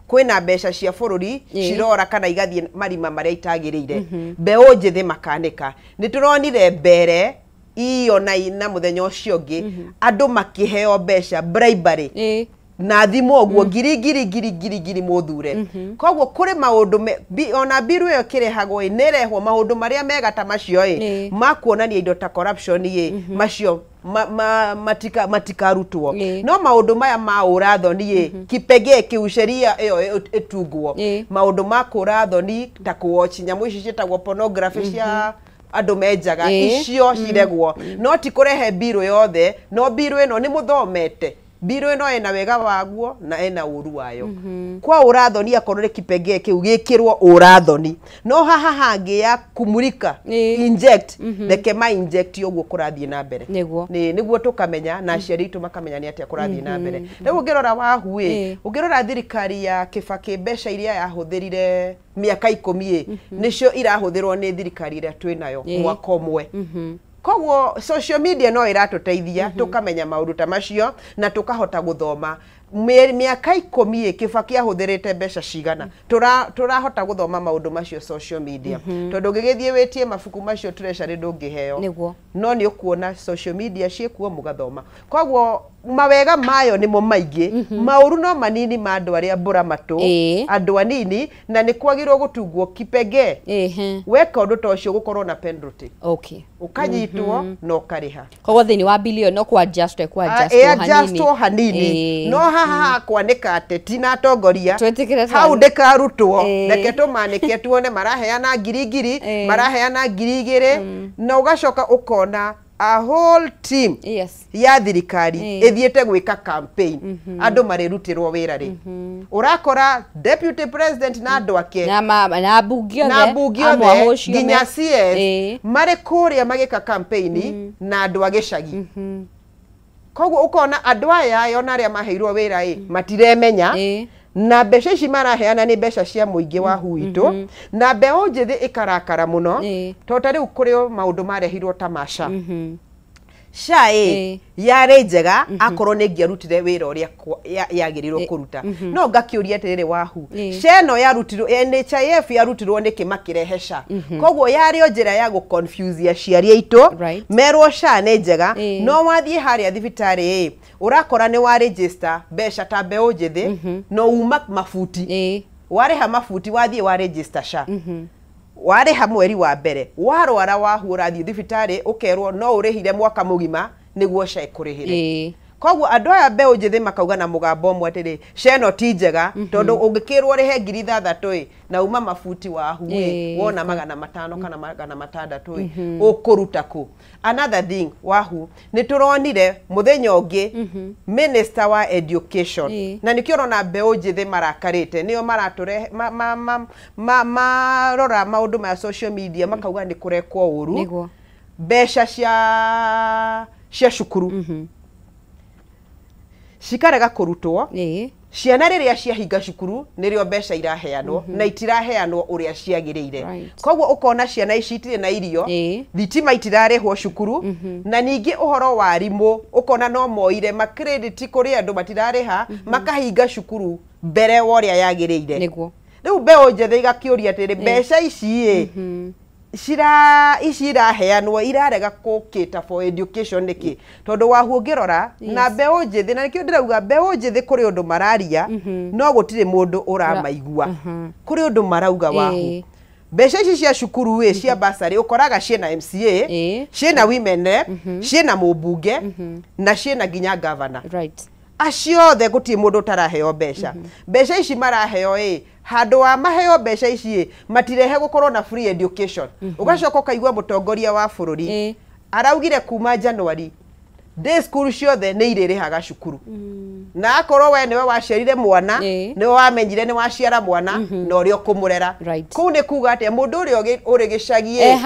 kwĩna mbeca cia bũrũri cirora kana igathiĩ marima marĩa itagĩrĩire mbeũ njĩthĩ makanĩka nĩ tũronire mbere iyo na muthenya ũcio ũngĩ andũ makĩheo mbeca bribery na thimo ũguo ngiri mũthure koguo kũrĩ maũndũ ona biru ĩyo kĩrehagwo nĩrehwo maũndũ marĩa mega ta macio makuonania indo ta corruption macio matikarutwo no maũndũ maya ma urathoni kipengee kĩu sheria ĩyo ĩtungwo maũndũ ma kũrathoni ta kũwatch nyamũ ici ciĩtagwo pornography cia andũ menjaga icio ciregwo no ti kũrehe biru yothe no biru ĩno nĩ mũthomete biru ĩno ĩna wega waguo na ĩna ũru wayo kwa urathoni akorwo nĩ kipengee kĩu gĩkĩrwo urathoni no haha hangĩ ya kumulika inject reke ma inject ũguo kũrathiĩ na mbere nĩguo tũkamenya na aciari aitũ makamenya nĩ atĩa kũrathiĩ na mbere rĩu ũngĩrora wahu ũngĩrora thirikari ya Kibaki mbeca iria yahũthĩrire mĩaka 10 nĩcio irahũthĩrwo nĩ thirikari ĩrĩa twĩnayo mwaka ũmwe koguo social media no iratũteithia tukamenya maũndũ ta macio na tukahota guthoma mĩaka 10 Kibaki ahũthĩrĩte mbeca cigana turahota guthoma maũndũ macio social media tondu ngĩgĩthiĩ wĩtie mabuku macio treasury ndũngĩheo no nĩ ũkuona social media ciĩkuo mũgathoma koguo mawega mayo nimo maingĩ maũru no manini ma andũ arĩa mbura matũ andũ anini na nĩ kwagĩrĩirwo gũtungwo kipengee weka ũndũ ta ũcio gũkorwo na penalty ukanyitwo no ũkarĩha koguo thĩinĩ wa billion no kwa just hanini no haha kwanĩka ateti na atongoria hau ndĩkarutwo reke tũmanĩke tuone maraheana ngiri maraheana 2,000 na ũgacoka ũkona a whole team ya thirikari ithiĩte gwĩka campaign andũ marĩrutirwo wĩra rĩ urakora deputy president na andũ ake na bungi othe nginya CS marĩ kũrĩa magĩka campaign na andũ a gĩcagi koguo ukona andũ aya yona arĩa maheirwo wĩra matiremenya na mbeca ici maraheana nĩ mbeca cia mũingĩ wa huitũ na mbeũ njĩthĩ ĩkarakara mũno tondũ rĩu kũrĩ maũndũ marehirwo ta masha SHA yarĩ njega akorwo nĩ ngĩarutire wĩra ũrĩa yagĩrĩirwo kũruta no ngakĩũria atĩrĩrĩ wahu SHA ĩno yarutirwo NHIF yarutirwo nĩkĩ makĩrehe SHA koguo yarĩ o njĩra ya gũconfuse aciari aitũ merwo SHA nĩ njega no wathiĩ harĩa thibitarĩ urakora nĩ wa register mbeca ta mbeũ njĩthĩ no uma mabuti warĩha mabuti wathiĩ wa register SHA warĩha mweri wa mbere warwara wahura thiĩ thibitarĩ ũkerwo no ũrĩhire mwaka mũgima nĩguo SHA ĩkũrĩhĩre koguo andu aya mbeu njithi makauga na mugambo umwe atiri ceno ti njega tondu ungikirwo rihe 6,000 na uma mafuti wahu wona 500 kana 600 ukuruta ku. Another thing wahu ni turonire muthenya ungi minister wa education na nikio rona mbeu njithi marakarite nio marature marora maundu ma social media makauga ni kurekwo uru besha cia cukuru cikarega kurutwo ciana riria ciahinga cukuru nirio besha iraheanwo na itiraheanwo uria ciagiriire koguo ukona ciana ici itire na irio thitima itirarehwo cukuru na ningi uhoro wa rimu ukona no moire ma credit kuri andu matirareha makahinga cukuru mbere woria yagiriire niguo riu mbeu njethe igakiuria atiri besha ici iraheanwo irarega kukita for education niki tondu wahuongirora na mbeu njithi na nikio ndirauga mbeu njithi kuri undu mararia no gutire mundu uramaigua kuri undu marauga wahu besha ici cia cukuru cia basari ukoraga ciena MCA ciena women ciena mubunge na ciena ginya governor aciothe gutie mundu taraheo besha besha ici maraheo handu wa maheo besha ici matirehe gukorwo na free education ugacoka kaigwa mutongoria wa bururi araugire kuma January day school ciothe ni iririhaga cukuru na akorwo we niwe waciarire mwana niwe wamenyire ni waciara mwana na urio kumurera ku ni kuga ati mundu uria uri gicagie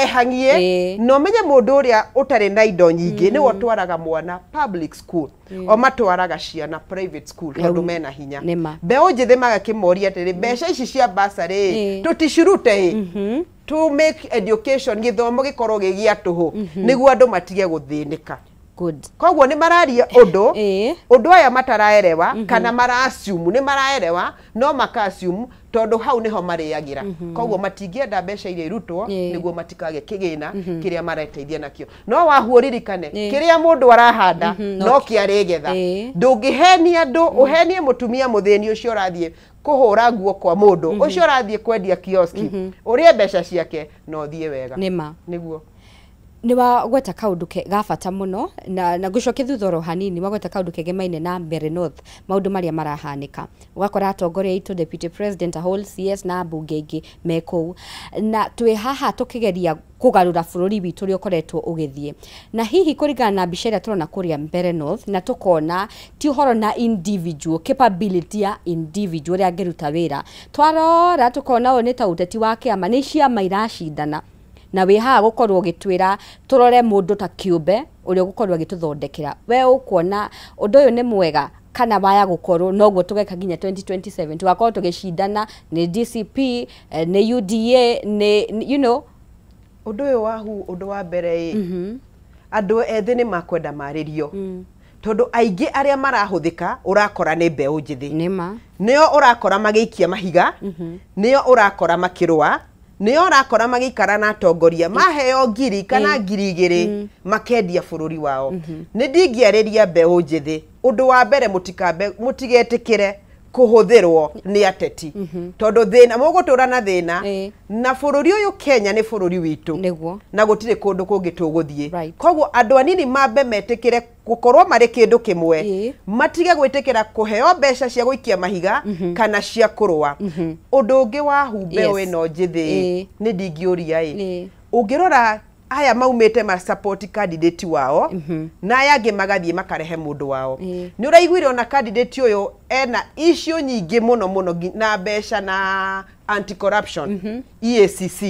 ehangie no menye mundu uria utari na indo nyingi ni watwaraga mwana public school o matwaraga ciana private school tondu mena hinya mbeu njithi magakimoria atiri besha ici cia basari tutishurute to make education githomo gikorwo gigia tuhu niguo andu matige guthinika koguo ni mararia undu aya mataraerewa kana marassume ni maraerewa no makassume tondu hau niho mariagira koguo matingienda besha ile irutwo niguo matikage kigina kiria mareteithia nakio no wahuririkane kiria mundu arahanda no kiaregetha ndungihenia andu uhenie mutumia mutheni ucio rathie kuhura nguo kwa mundu ucio rathie kwendia kioski urie besha ciake no thie wega niguo ni wagweta kaundu ke gafata muno na gucoke thuthoro hanini wagweta kaundu kegemaine na Mbeere North maundu maria marahanika ugakora atongoria itu deputy president a whole CS na bunge ingi meko na twi haha tukigeria kugarura bururi witu ri ukoretwo ugithie na hihi kuringana na bishara turona kuria Mbeere North na tukona ti uhoro na individual capability ya individual ya ngeruta wira twarora tukona one ta uteti wake ama ni cia mairashindana na we ha gukorwo gitwira turore mundu ta kiumbe uri gukorwo gituthondekera we ukuona undu uyu ni mwega kana baya gukorwo noguo tugeka ginya 2027 tugakorwo tugicindana ni DCP ni UDA ni you know undu uyu wahu undu wa mbere andu ethi ni makwenda maririo tondu aingi aria marahuthika urakora ni mbeu njithi nio urakora magiikia mahiga nio urakora makirwa nio urakora magikara na atongoria maheo ngiri kana ngiri igiri makendia bururi wao ni ndingiariria mbeu njithi undu wa mbere mutigetikire kuhuthirwo ni ateti tondu thina mugutura na thina na bururi uyu Kenya ni bururi witu na gutire kundu kungi tuguthie koguo andu anini mambe metikire gukorwo mari kindu kimwe matige gwitikira kuheo besha cia guikia mahiga kana cia kurwa undu ungi wa humbe we no njithi ni ndingiuria ungirora aya maumete ma support candidate wao na aya angi magathie makarehe mundu wao ni uraiguire ona candidate uyu ena issue nyingi muno na besha na anti corruption EACC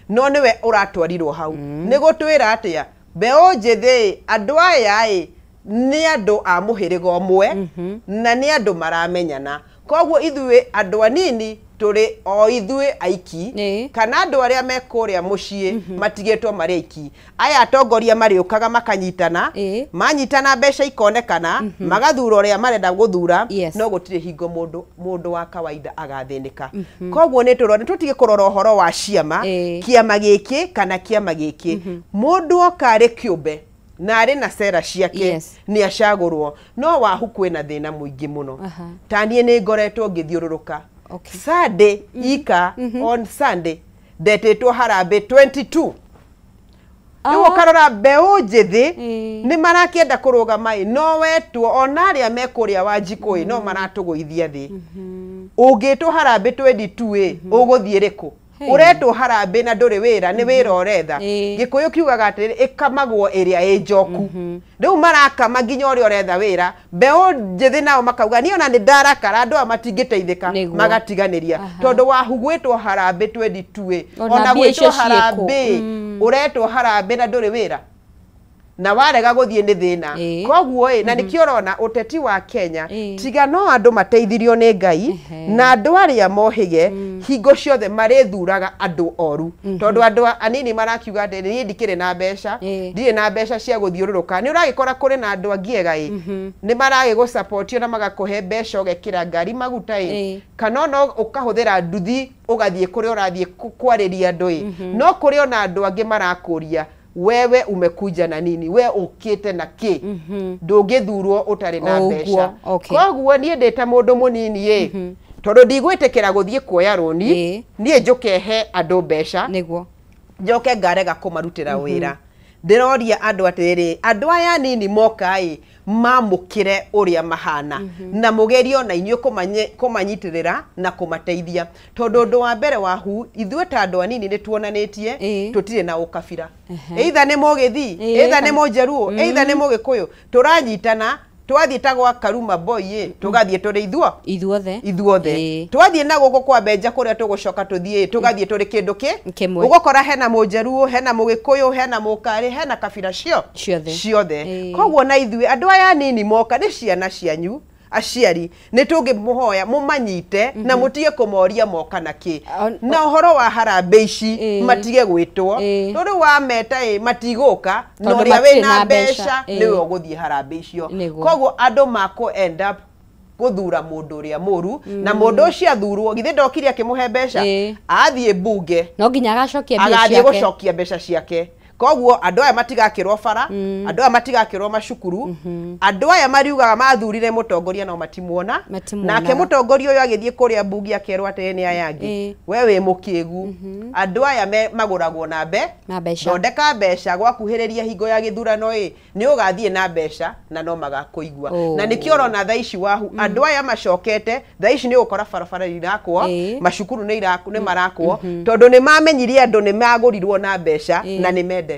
no niwe uratwarirwo hau ni gutwira atia mbeu njithi andu aya ni andu a muhirigo omwe na ni andu maramenyana koguo ithuĩ andu anini turi o ithuĩ aiki kana andu aria mekuria mucii matigetwo mari aiki aya atongoria mariukaga makanyitana manyitana besha ikonekana magathura uria marenda guthura no gutire hingo mundu wa kawaida agathinika koguo ni turone tutige kurora uhoro wa ciama kiama giki kana kiama giki mundu okari kiumbe na ari na sera ciake ni acagurwo no wahu kwina thina muingi muno tanie ni ngoretwo ngithiururuka Sunday ika on Sunday ndetitwo harambe 22 Riu ukarora mbeu njithi ni marakienda kurugama no wetwo onaria mekuria Wanjiku no maratuguithia thi ungitwo Harambee 22 uguthie riku uretwo Harambee na nduri wira ni wira oretha Gikuyu kiugaga atiri ikamagwo iria injoku riu marakama nginya uria oretha wira mbeu njithi nao makauga ni ona ni ndarakara andu amatingiteithika magatiganiria tondu wahugwitwo Harambee 22 ona gwitwo Harambee uretwo Harambee na nduri wira na warega guthie ni thina koguo na nikio rona uteti wa Kenya tiga no andu mateithirio ni Ngai na andu aria mohige hingo ciothe marethuraga andu oru tondu andu anini marakiuga atiri ni ndikire na mbeca ndire na mbeca cia guthiururuka ni uragikora kuri na andu angiega ni marage go support na magakuhe mbeca ugekira ngari maguta kana no ukahuthira nduthi ugathie kuri urathie kwariria andu no kuri ona andu angi marakuria wewe umekuja na nini we ukite na ki ndungithurwo utari na mbeca koguo nie ndita mundu munini tondu ndigwitikira guthie kuoya roni nie njukehe andu mbeca niguo njoke ngarega kumarutira wira ndiroria andu atiri andu aya nini moka mamukire uria mahana na mugerio na inyu kumanyitirira na kumateithia tondu ndu wa mbere wahu ithwe ta andu anini ni tuonanitie tutire na ukabira either ni mugithi either ni mujeruo either ni mugikuyu turanyitana twathie tagwa Karuma boy tugathie turi ithuothe twathie na guko kwa benja kuria tugucoka tuthie tugathie turi kindu ki ugokora hena mujeruo hena mugikuyu hena mukari hena kabira ciothe koguo na ithue andu aya nini moka ni ciana cianyu aciari ni tungimuhoya mumanyite na mutige kumoria moka naki na uhoro wa Harambee ici matige gwitwo tondu wa meta matiguka no ria wina mbeca niwe uguthie Harambee icio koguo andu mako end up guthura mundu uria muru na mundu ucio athurwo githe ndokire akimuhe mbeca athie bunge no nginya agacokia mbeca ciake agathie gucokia mbeca ciake koguo andu aya matigakirwo bara andu aya matigakirwo macukuru andu aya mariugaga mathurire mutongoria no matimuona nake mutongoria uyu agithie kuria bungi akerwo atene ni ayangi we wi mukigu andu aya maguragwo na mbeca thondeka mbeca gwakuhiriria hingo ya githurano ni ugathie na mbeca na no magakuigua na nikio rona thaici wahu andu aya macokete thaici ni ukora barabara irakwo macukuru ni marakwo tondu ni mamenyirie andu ni magurirwo na mbeca na ni mbeca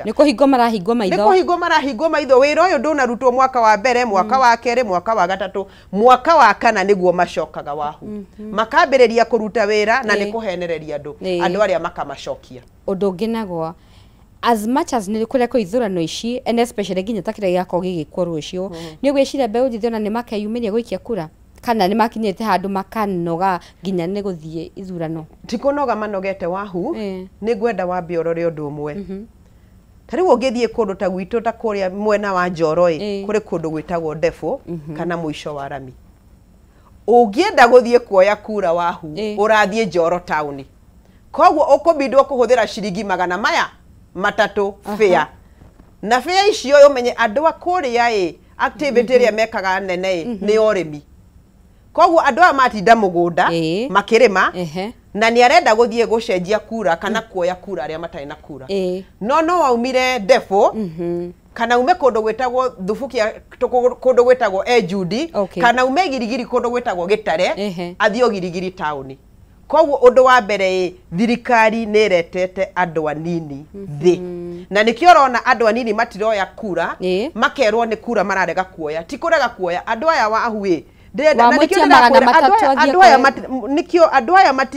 niko hingo marahingwo maitho wira uyu ndunarutwo mwaka wa mbere mwaka wa keri mwaka wa gatatu mwaka wa kana niguo macokaga wahu makambiriria kuruta wira na nikuhenereria andu aria makamacokia undu nginagwa as much as nilikuria ko ithurano ici and especially nginya takire yako gigikwo rucio ni gwiciria mbeu njithi ona ni makeyumiria guikia kura kana ni makinyete handu makanoga nginya ni guthie ithurano tikunoga manogete wahu ni gwenda wambe urore undu umwe tari ungithie kundu ta gwitu ta kuria mwena wa Njoroi kuri kundu gwitagwo Defo kana muico wa Rami ungienda guthie kuoya kura wahu urathie Njoro town koguo ukubindwo kuhuthira ciringi 100 matatu fare na fare icio umenye andu akuria activity ria mekaga nene ni urimi koguo andu aya matinda mugunda makirima na ni arenda guthie gucenjia kura kana kuoya kura aria matari na kura no waumire Defo kana ume kundu gwitagwo Thubukia kundu gwitagwo Ejudi kana ume Girigiri kundu gwitagwo Gitare athio Girigiri town koguo undu wa mbere thirikari ni retete andu anini thi na nikio rona andu anini matiroya kura makerwo ni kura mararega kuoya ti kurega kuoya andu aya wahu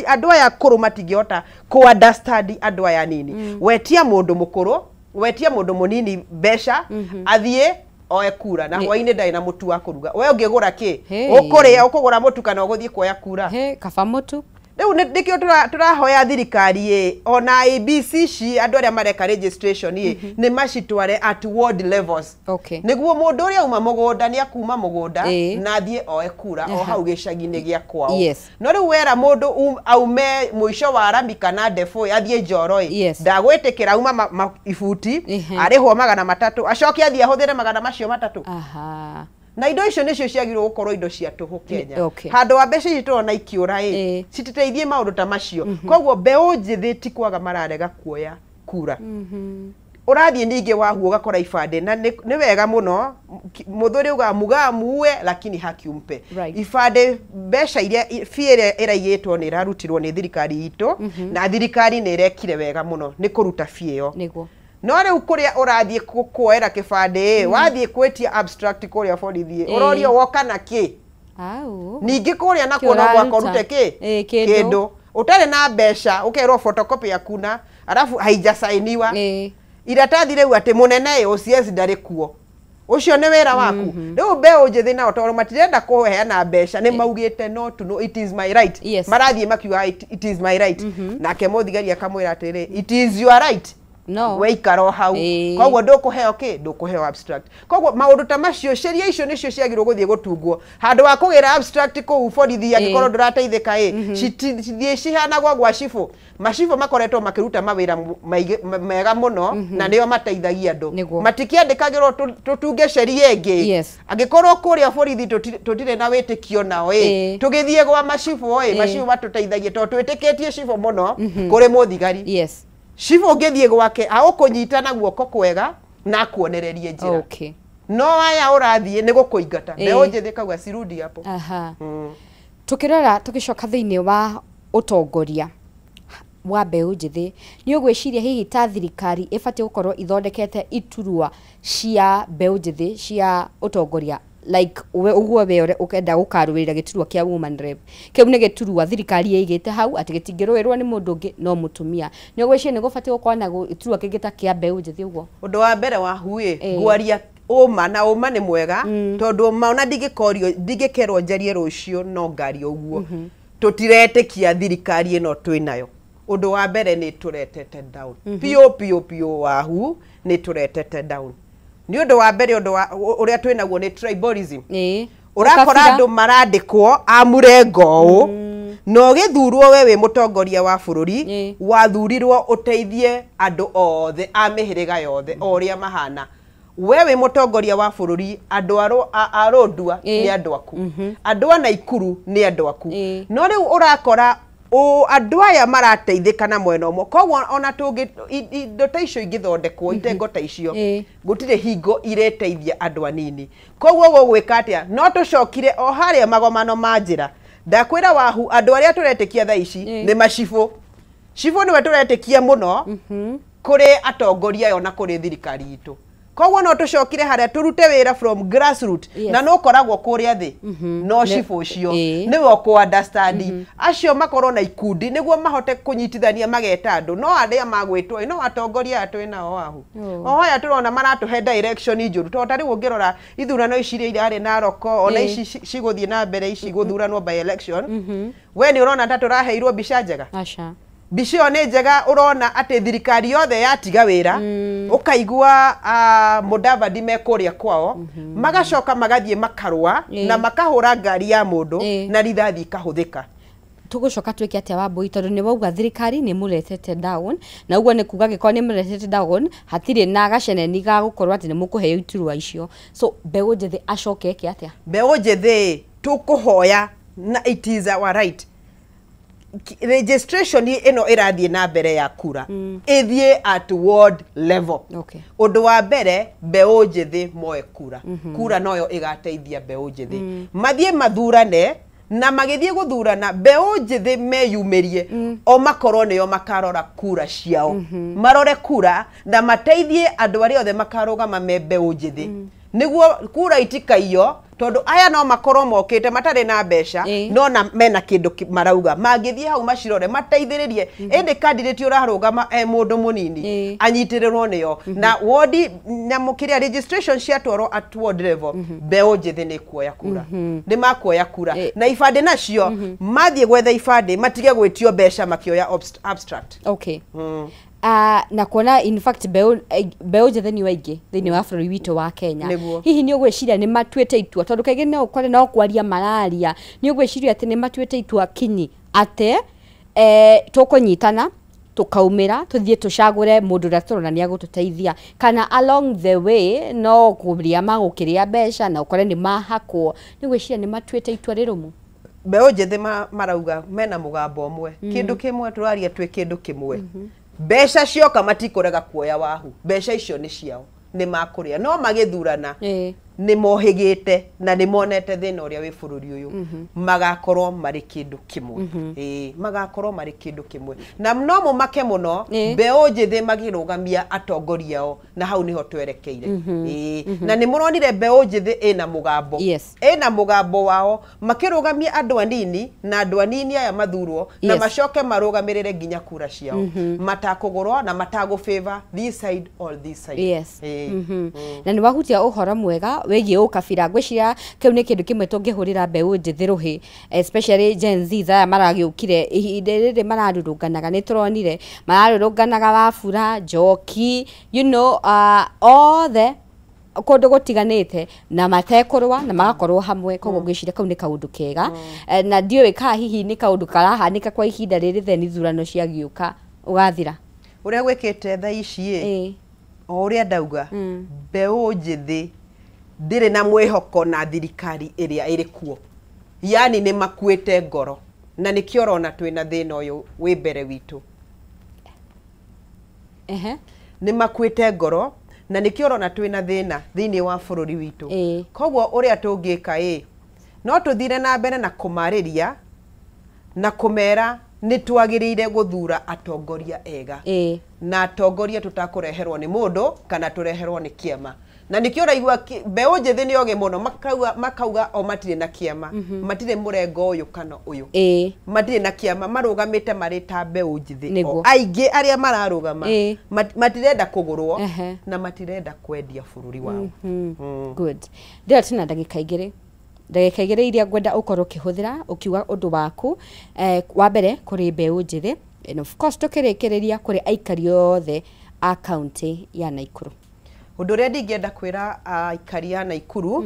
andu aya kuru matingihota ku understand andu aya nini wetia mundu mukuru wetia mundu munini mbeca athie oe kura na hwaini ndai na mutu wa kuruga we ungigura ki ukuria ukugura mutu kana uguthie kuoya kura kaba mutu riu nikio turahoya thirikari ona ABC ci andu aria mareka registration ni macitware at ward levels niguo mundu uria uma mugunda ni akuma mugunda na thie oe kura o hau gicagi-ini gia kwao no riu wera mundu aume muico wa Rami kana Defo athie Njoroi ndagwitikira auma ibuti arihwo 300 acoke athie ahuthire 100 macio matatu na indo icio nicio ciagirwo gukorwo indo cia tuhu Kenya handu wa mbeca ici turona ikiura cititeithie maundu ta macio koguo mbeu njithi ti kwaga mararega kuoya kura urathie ninge wahu ugakora ibande na ni wega muno muthuri uga muwe lakini haki umpe ibande besha iria fiere iraigitwo ni rarutirwo ni thirikari itu na thirikari ni irekire wega muno ni kuruta fie niguo no riu kuria urathie kuoera kibande wathie kwetia abstract kuria borithi urorio woka na ki ninge kuria na kuona gwako rute ki kindu utare na besha ukerwo photocopy yakuna alafu haijasainiwa iratathi riu ati munene OCS ndari kuo ucio ni wira waku riu mbeu njithi na otoro matirenda kuheana besha ni maugite no to know it is my right marathie makiuga it is my right nake muthigari akamwira atiri it is your right no weikaro hau kogwo ndukuheo ki ndukuheo abstract kogwo maundu ta macio sheria icio nicio ciagirwo guthie gutungwo handu wa kugira abstract ku borithi angikorwo ndurateithika cithie cihanagwo gwa cifu macifu makoretwo makiruta mawira mega muno na nio mateithagia andu matikiandikagirwo tutunge sheria ingi angikorwo kuria borithi tutire na witikio nao tugithie gwa macifu macifu batuteithagia to twitikitie cifu muno kuri muthigari cifu ungithie gwake agukunyitana guoko kwega na kuonererie njira no aya urathie ni gukuingata mbeu njithi kauga sirudi hapo tukirora tugicoka thiini wa utongoria wa mbeu njithi ni ugwiciria hihi ta thirikari ibatie gukorwo ithondekete iturua cia mbeu njithi cia utongoria like uguo we ukenda gukarwirira giturua kia woman rep kiu ni giturua thirikari igite hau ati gitingirwirwo ni mundu ungi no mutumia ni ugwiciria ni gubatie gukorwo na giturua kingita kia mbeu njithi uguo undu wa mbere wa hui ngwaria uma na uma ni mwega tondu mauna ndigikerwo njarie rucio no ngari uguo tutiretikia thirikari ino twinayo undu wa mbere ni turetete down pio wahu ni turetete down ni undu wa mbere undu uria twinaguo ni tribalism urakora andu marandikwo amurengo no githurwo wewe mutongoria wa bururi wathurirwo uteithie andu othe amihiriga yothe oria mahana wewe mutongoria wa bururi andu arondua ni andu aku andu ana ikuru ni andu aku no riu urakora andu aya marateithika na mwena umwe kogwo ona tungi indo ta icio ingithondekwo itengo ta icio gutire hingo ireteithia andu anini kogwo gugwika atia no tucokire o haria magomano manjira ndakwira wahu andu aria turetikia tha ici ni macifu cifu niwe turetikia muno kuri atongoria yo na kuri thirikari itu kogwo no tucokire haria turute wira from grassroots na no koragwo kuria thi no cifu ucio niwe ku understand acio makorwo na ikundi niguo mahote kunyitithania mageta andu no aria magwitwo no atongoria atwe nao wahu o haya turona maratuhe direction njuru to tari ungirora ithurano iciria irari na roko ona ici ciguthie na mbere ici guthuranwo by election we ni urona ta turaheirwo bica njega bicio ni njega urona ati thirikari yothe yatiga wira ukaigua Mudavadi mekuria kwao magacoka magathie makarwa na makahura ngari ya mundu na rithathi kahuthika tugucoka twiki atia wa mbui tondu ni wauga thirikari ni muretete down na uguo ni kuga giko ni muretete down hatire na gaceneni ga gukorwa ati ni mukuheo iturua icio so mbeu njithi acoke eke atia mbeu njithi tukuhoya na it is our right registration ino irathie na mbere ya kura ithie at ward level undu wa mbere mbeu njithi moe kura kura noyo igateithia mbeu njithi mathie mathurane na magithie guthurana mbeu njithi meyumirie o makorwo niyo makarora kura ciao marore kura na mateithie andu aria othe makarugama me mbeu njithi niguo kura itikaiyo tondu aya no makorwo mokite matare na besha no na mena kindu marauga mangithie hau macirore mateithiririe indi candidate urarugama mundu munini anyitirirwo niyo na ward nyamukiria registration ciatwaro at ward level mbeu njithi ni kuoya kura ni makuoya kura na ifande nacio mathie gwetha ifande matige gwitio besha makioya abstract na kuona in fact mbeu njithi ni waingi thiini wa bururi witu wa Kenya hihi ni ugwiciria ni matuite itua tondu kaige no ukore no kwaria malaria ni ugwiciria ati ni matuite itua kinyi ate tukunyitana tukaumira tuthie tucagure mundu uria turona ni agututeithia kana along the way no kuria magukiria besha na ukore ni mahakwo ni ugwiciria ni matuite itua rirumu mbeu njithi marauga mena mugambo umwe kindu kimwe turaria twi kindu kimwe mbeca cioka matikorega kuoya wahu mbeca icio nĩ ciao nĩ makũrĩa no magĩthurana nĩ mohĩgĩte na nĩ monete thĩna ũrĩa wĩ bũrũri ũyũ magakorwo marĩ kĩndũ kĩmwe magakorwo marĩ kĩndũ kĩmwe na no mũmake mũno mbeũ njĩthĩ magĩrũgamia atongoria ao na hau nĩho twerekeire na nĩ mũronire mbeũ njĩthĩ ĩna mũgambo ĩna mũgambo wao makĩrũgamia andũ anini na andũ anini aya mathurwo na macoke marũgamĩrĩre nginya kura ciao matakũgũrwo na matagũfavor this side or this side na nĩ wahutia ũhoro mwega wĩgiĩ ũkabira ngwĩciria kĩu nĩ kĩndũ kĩmwe tũngĩhũrĩra mbeũ njĩthĩ rũhĩ especially Gen Z aya maragĩũkire ihinda rĩrĩ mararũrũnganaga nĩ tũronire mararũrũnganaga Wafula Njoki you know othe kũndũ gũtiganĩte na matekũrũa na magakorwo hamwe koguo ngwĩciria kau nĩ kaũndũ kega na ndiũĩ kana hihi nĩ kaũndũ karahanĩka kwa ihinda rĩrĩ then ithurano ciagĩũka ũgathira ũrĩa gwĩkĩte thaa ici o ũrĩa ndauga mbeũ njĩthĩ ndĩrĩ na mwĩhoko na thirikari ĩrĩa ĩrĩ kuo yani nĩ makuĩte ngoro na nĩkĩo ũrona twĩna thĩna ũyũ wĩ mbere witũ nĩ makuĩte ngoro na nĩkĩo ũrona twĩna thĩna thĩinĩ wa bũrũri witũ koguo ũrĩa tũngĩka no tũthire na mbere na kũmarĩria na kũmera nĩ twagĩrĩire gũthura atongoria ega na atongoria tũtakũreherwo nĩ mũndũ kana tũreherwo nĩ kĩama na nĩkĩo ũraigua mbeũ njĩthĩ nĩ oge mũno makauga o matirĩ na kĩama matirĩ mũrengo ũyũ kana ũyũ matirĩ na kĩama marũgamĩte marĩ ta mbeũ njĩthĩ o aingĩ arĩa mararũgama matirenda kũgũrwo na matirenda kwendia bũrũri wao good ndĩra tuna ndagĩka igĩrĩ iria ngwenda ũkorwo ũkĩhũthĩra ũkiuga ũndũ waku wa mbere kũrĩ mbeũ njĩthĩ and of course tũkĩrĩkĩrĩria kũrĩ aikari othe a kaunti ya Naikuru ũndũ ũrĩa ndingĩenda kwĩra aikari ya Naikuru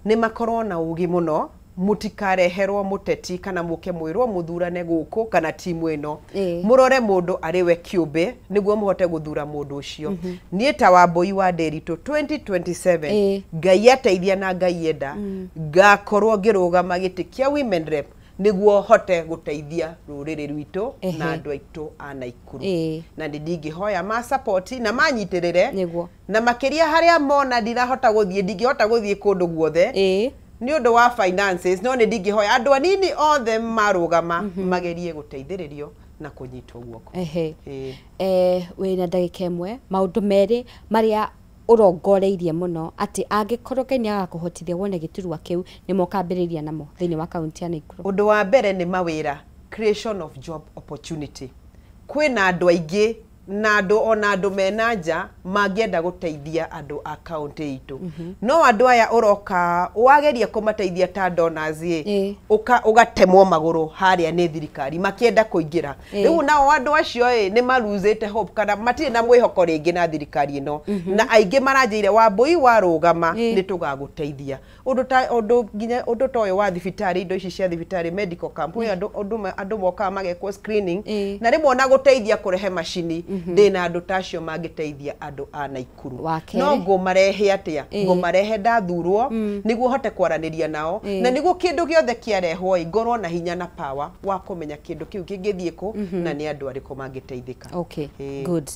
nĩ makorwo na ũgĩ mũno mutikareherwo muteti kana muke mwirwo muthurane guku kana timu ĩno murore mundu ari we kiumbe niguo muhote guthura mundu ucio nie ta Wambui wa Nderitu 2027 Ngai ateithia na Ngai enda ngakorwo ngirugama giti kia women rep niguo hote guteithia ruriri rwitu na andu aitu a Naikuru na ndingihoya ma support na manyitirire na makiria haria mona ndirahota guthie ndingihota guthie kundu guothe ni undu wa finances no ndingihoya andu anini othe marugama magerie guteithiririo na kunyitwo guoko wina ndagika imwe maundu meri maria urongoreirie muno ati angikorwo Ngai ni agakuhotithia wone giturwa kiu ni mokambiriria namo thiini wa kaunti ya Naikuru undu wa mbere ni mawira creation of job opportunity kwina andu aingi na andu ona andu menanja mangienda guteithia andu a kaunti itu no andu aya uroka wageria kumateithia ta donors ugatemwo maguru haria ni thirikari makienda kuingira riu nao andu acio ni maruzite hope kana matire na mwihoko ringi na thirikari ino na aingi maranjire Wambui wa rugama ni tugaguteithia undu nginya undu toyo wa thibitari indo ici cia thibitari medical camp andu moka magekwo screening na rimwe na guteithia kurehe machini ndina andu tacio mangiteithia andu a Naikuru no ngo marehe atia ngo marehe ndathurwo niguo hote kwaraniria nao na niguo kindu giothe kiarehwo ingorwo na hinya na power wa kumenya kindu kiu kingithie ku na ni andu ariko mangiteithika good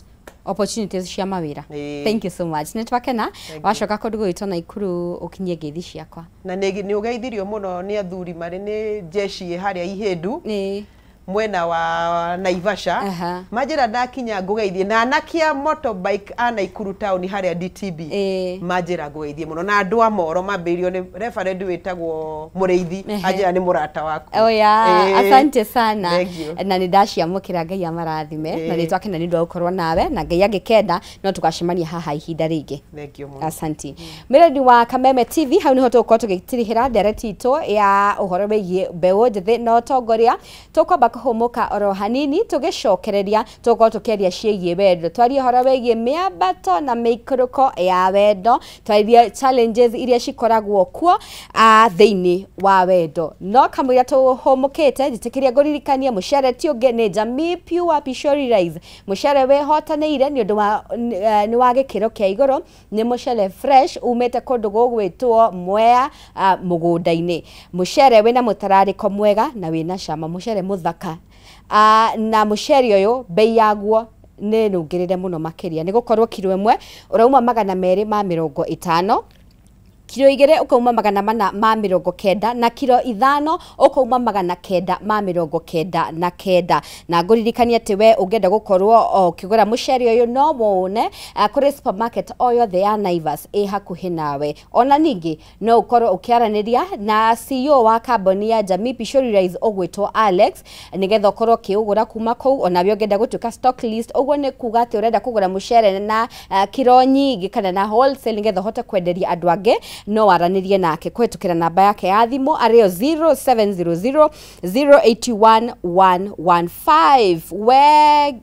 opportunities cia mawira thank you so much netwakena wacoka kundu gwitwo Naikuru ukinyie ngeithi ciakwa na ni ugeithirio muno ni athuri mari ni jeshi haria Ihindu mwena wa Naivasha majira ndakinya ngugeithie na anakia motorbike a Naikuru town haria DTB majira ngugeithie muno na andu amoro mambirio ni referend witagwo Muriithi ajira ni murata waku asante sana na ni ndaciamukira Ngai amarathime na ni twakena ni ndukorwo nawe na Ngai agikenda no tugacemania haha ihinda ringi asante miradi wa Kameme TV hau niho tuko tugitirihira ndereti itu ya uhoro wigie mbeũ njĩthĩ no tongoria tukwamba kuhumuka oro hanini tugicokereria tuko tukeria ciĩgie wendo twarie horo wigie miambato na mĩikũrũko ya wendo twarie challenges iria cikoragwo kuo thiini wa wendo no kamwira tuhumukite njitikiria nguririkania mucere ti ungi ni Jamii Pure Pishori Rice mucere wehotanĩire ni undu wa ni wa gikiro kia iguru ni mucere fresh umete kundu gugwitwo Mwea mugunda-ini mucere wina mutarariko mwega na wina cama mucere muthaka na mucere uyu bei yaguo nä nå ngä rä re må no makä nä gå korwo kiro ĩmwe ũrauma 250 kilo 2 ukauma 490 na kilo 5 ukauma 999 na nguririkania ati we ungenda gukorwo ukigura mucere uyu no wone kuri supermarket o yothe ya Naivas hakuhi nawe. Ona ningi no ukorwo ukiaraniria na CEO wa kambuni ya Jamii Pishori Rice ogwitwo Alex nigetha ukorwo kiugura kuma kou. Ona we ungenda gutuika stock list uguo ni kuga ati urenda kugura mucere na kilo nyingi kana na wholesale nigetha hote kwenderia andu ange no waranirie nake kwetukira namba yake ya thimu ario 0700 081 115. we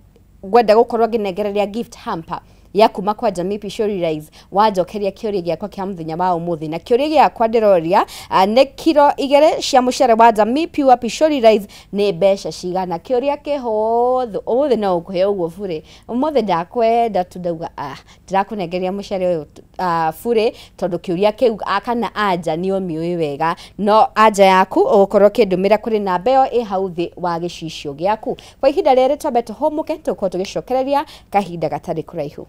gwenda gukorwo nginegereria gift hamper ya kuma kwa Jamii Pishori Rice wajokeria kiuria giakwa kia muthenya wa umuthi na kiuria giakwa ndiroria ne kilo 2 cia mucere wa Jamii Pure Pishori Rice ni mbeca cigana. Kiuria kihothu umuthi no ukuhe uguo bure. Umuthi ndakwenda tu ndauga ndirakunegeria mucere uyu bure tondu kiuria kiu kana anja ni omiui wega no anja yaku ugukorwo kindumira kuri namba iyo hau thi wa gicicio giaku. Kwa ihinda riri twambe tuhomuke tukorwo tugicokereria kahinda gatari kuraihu.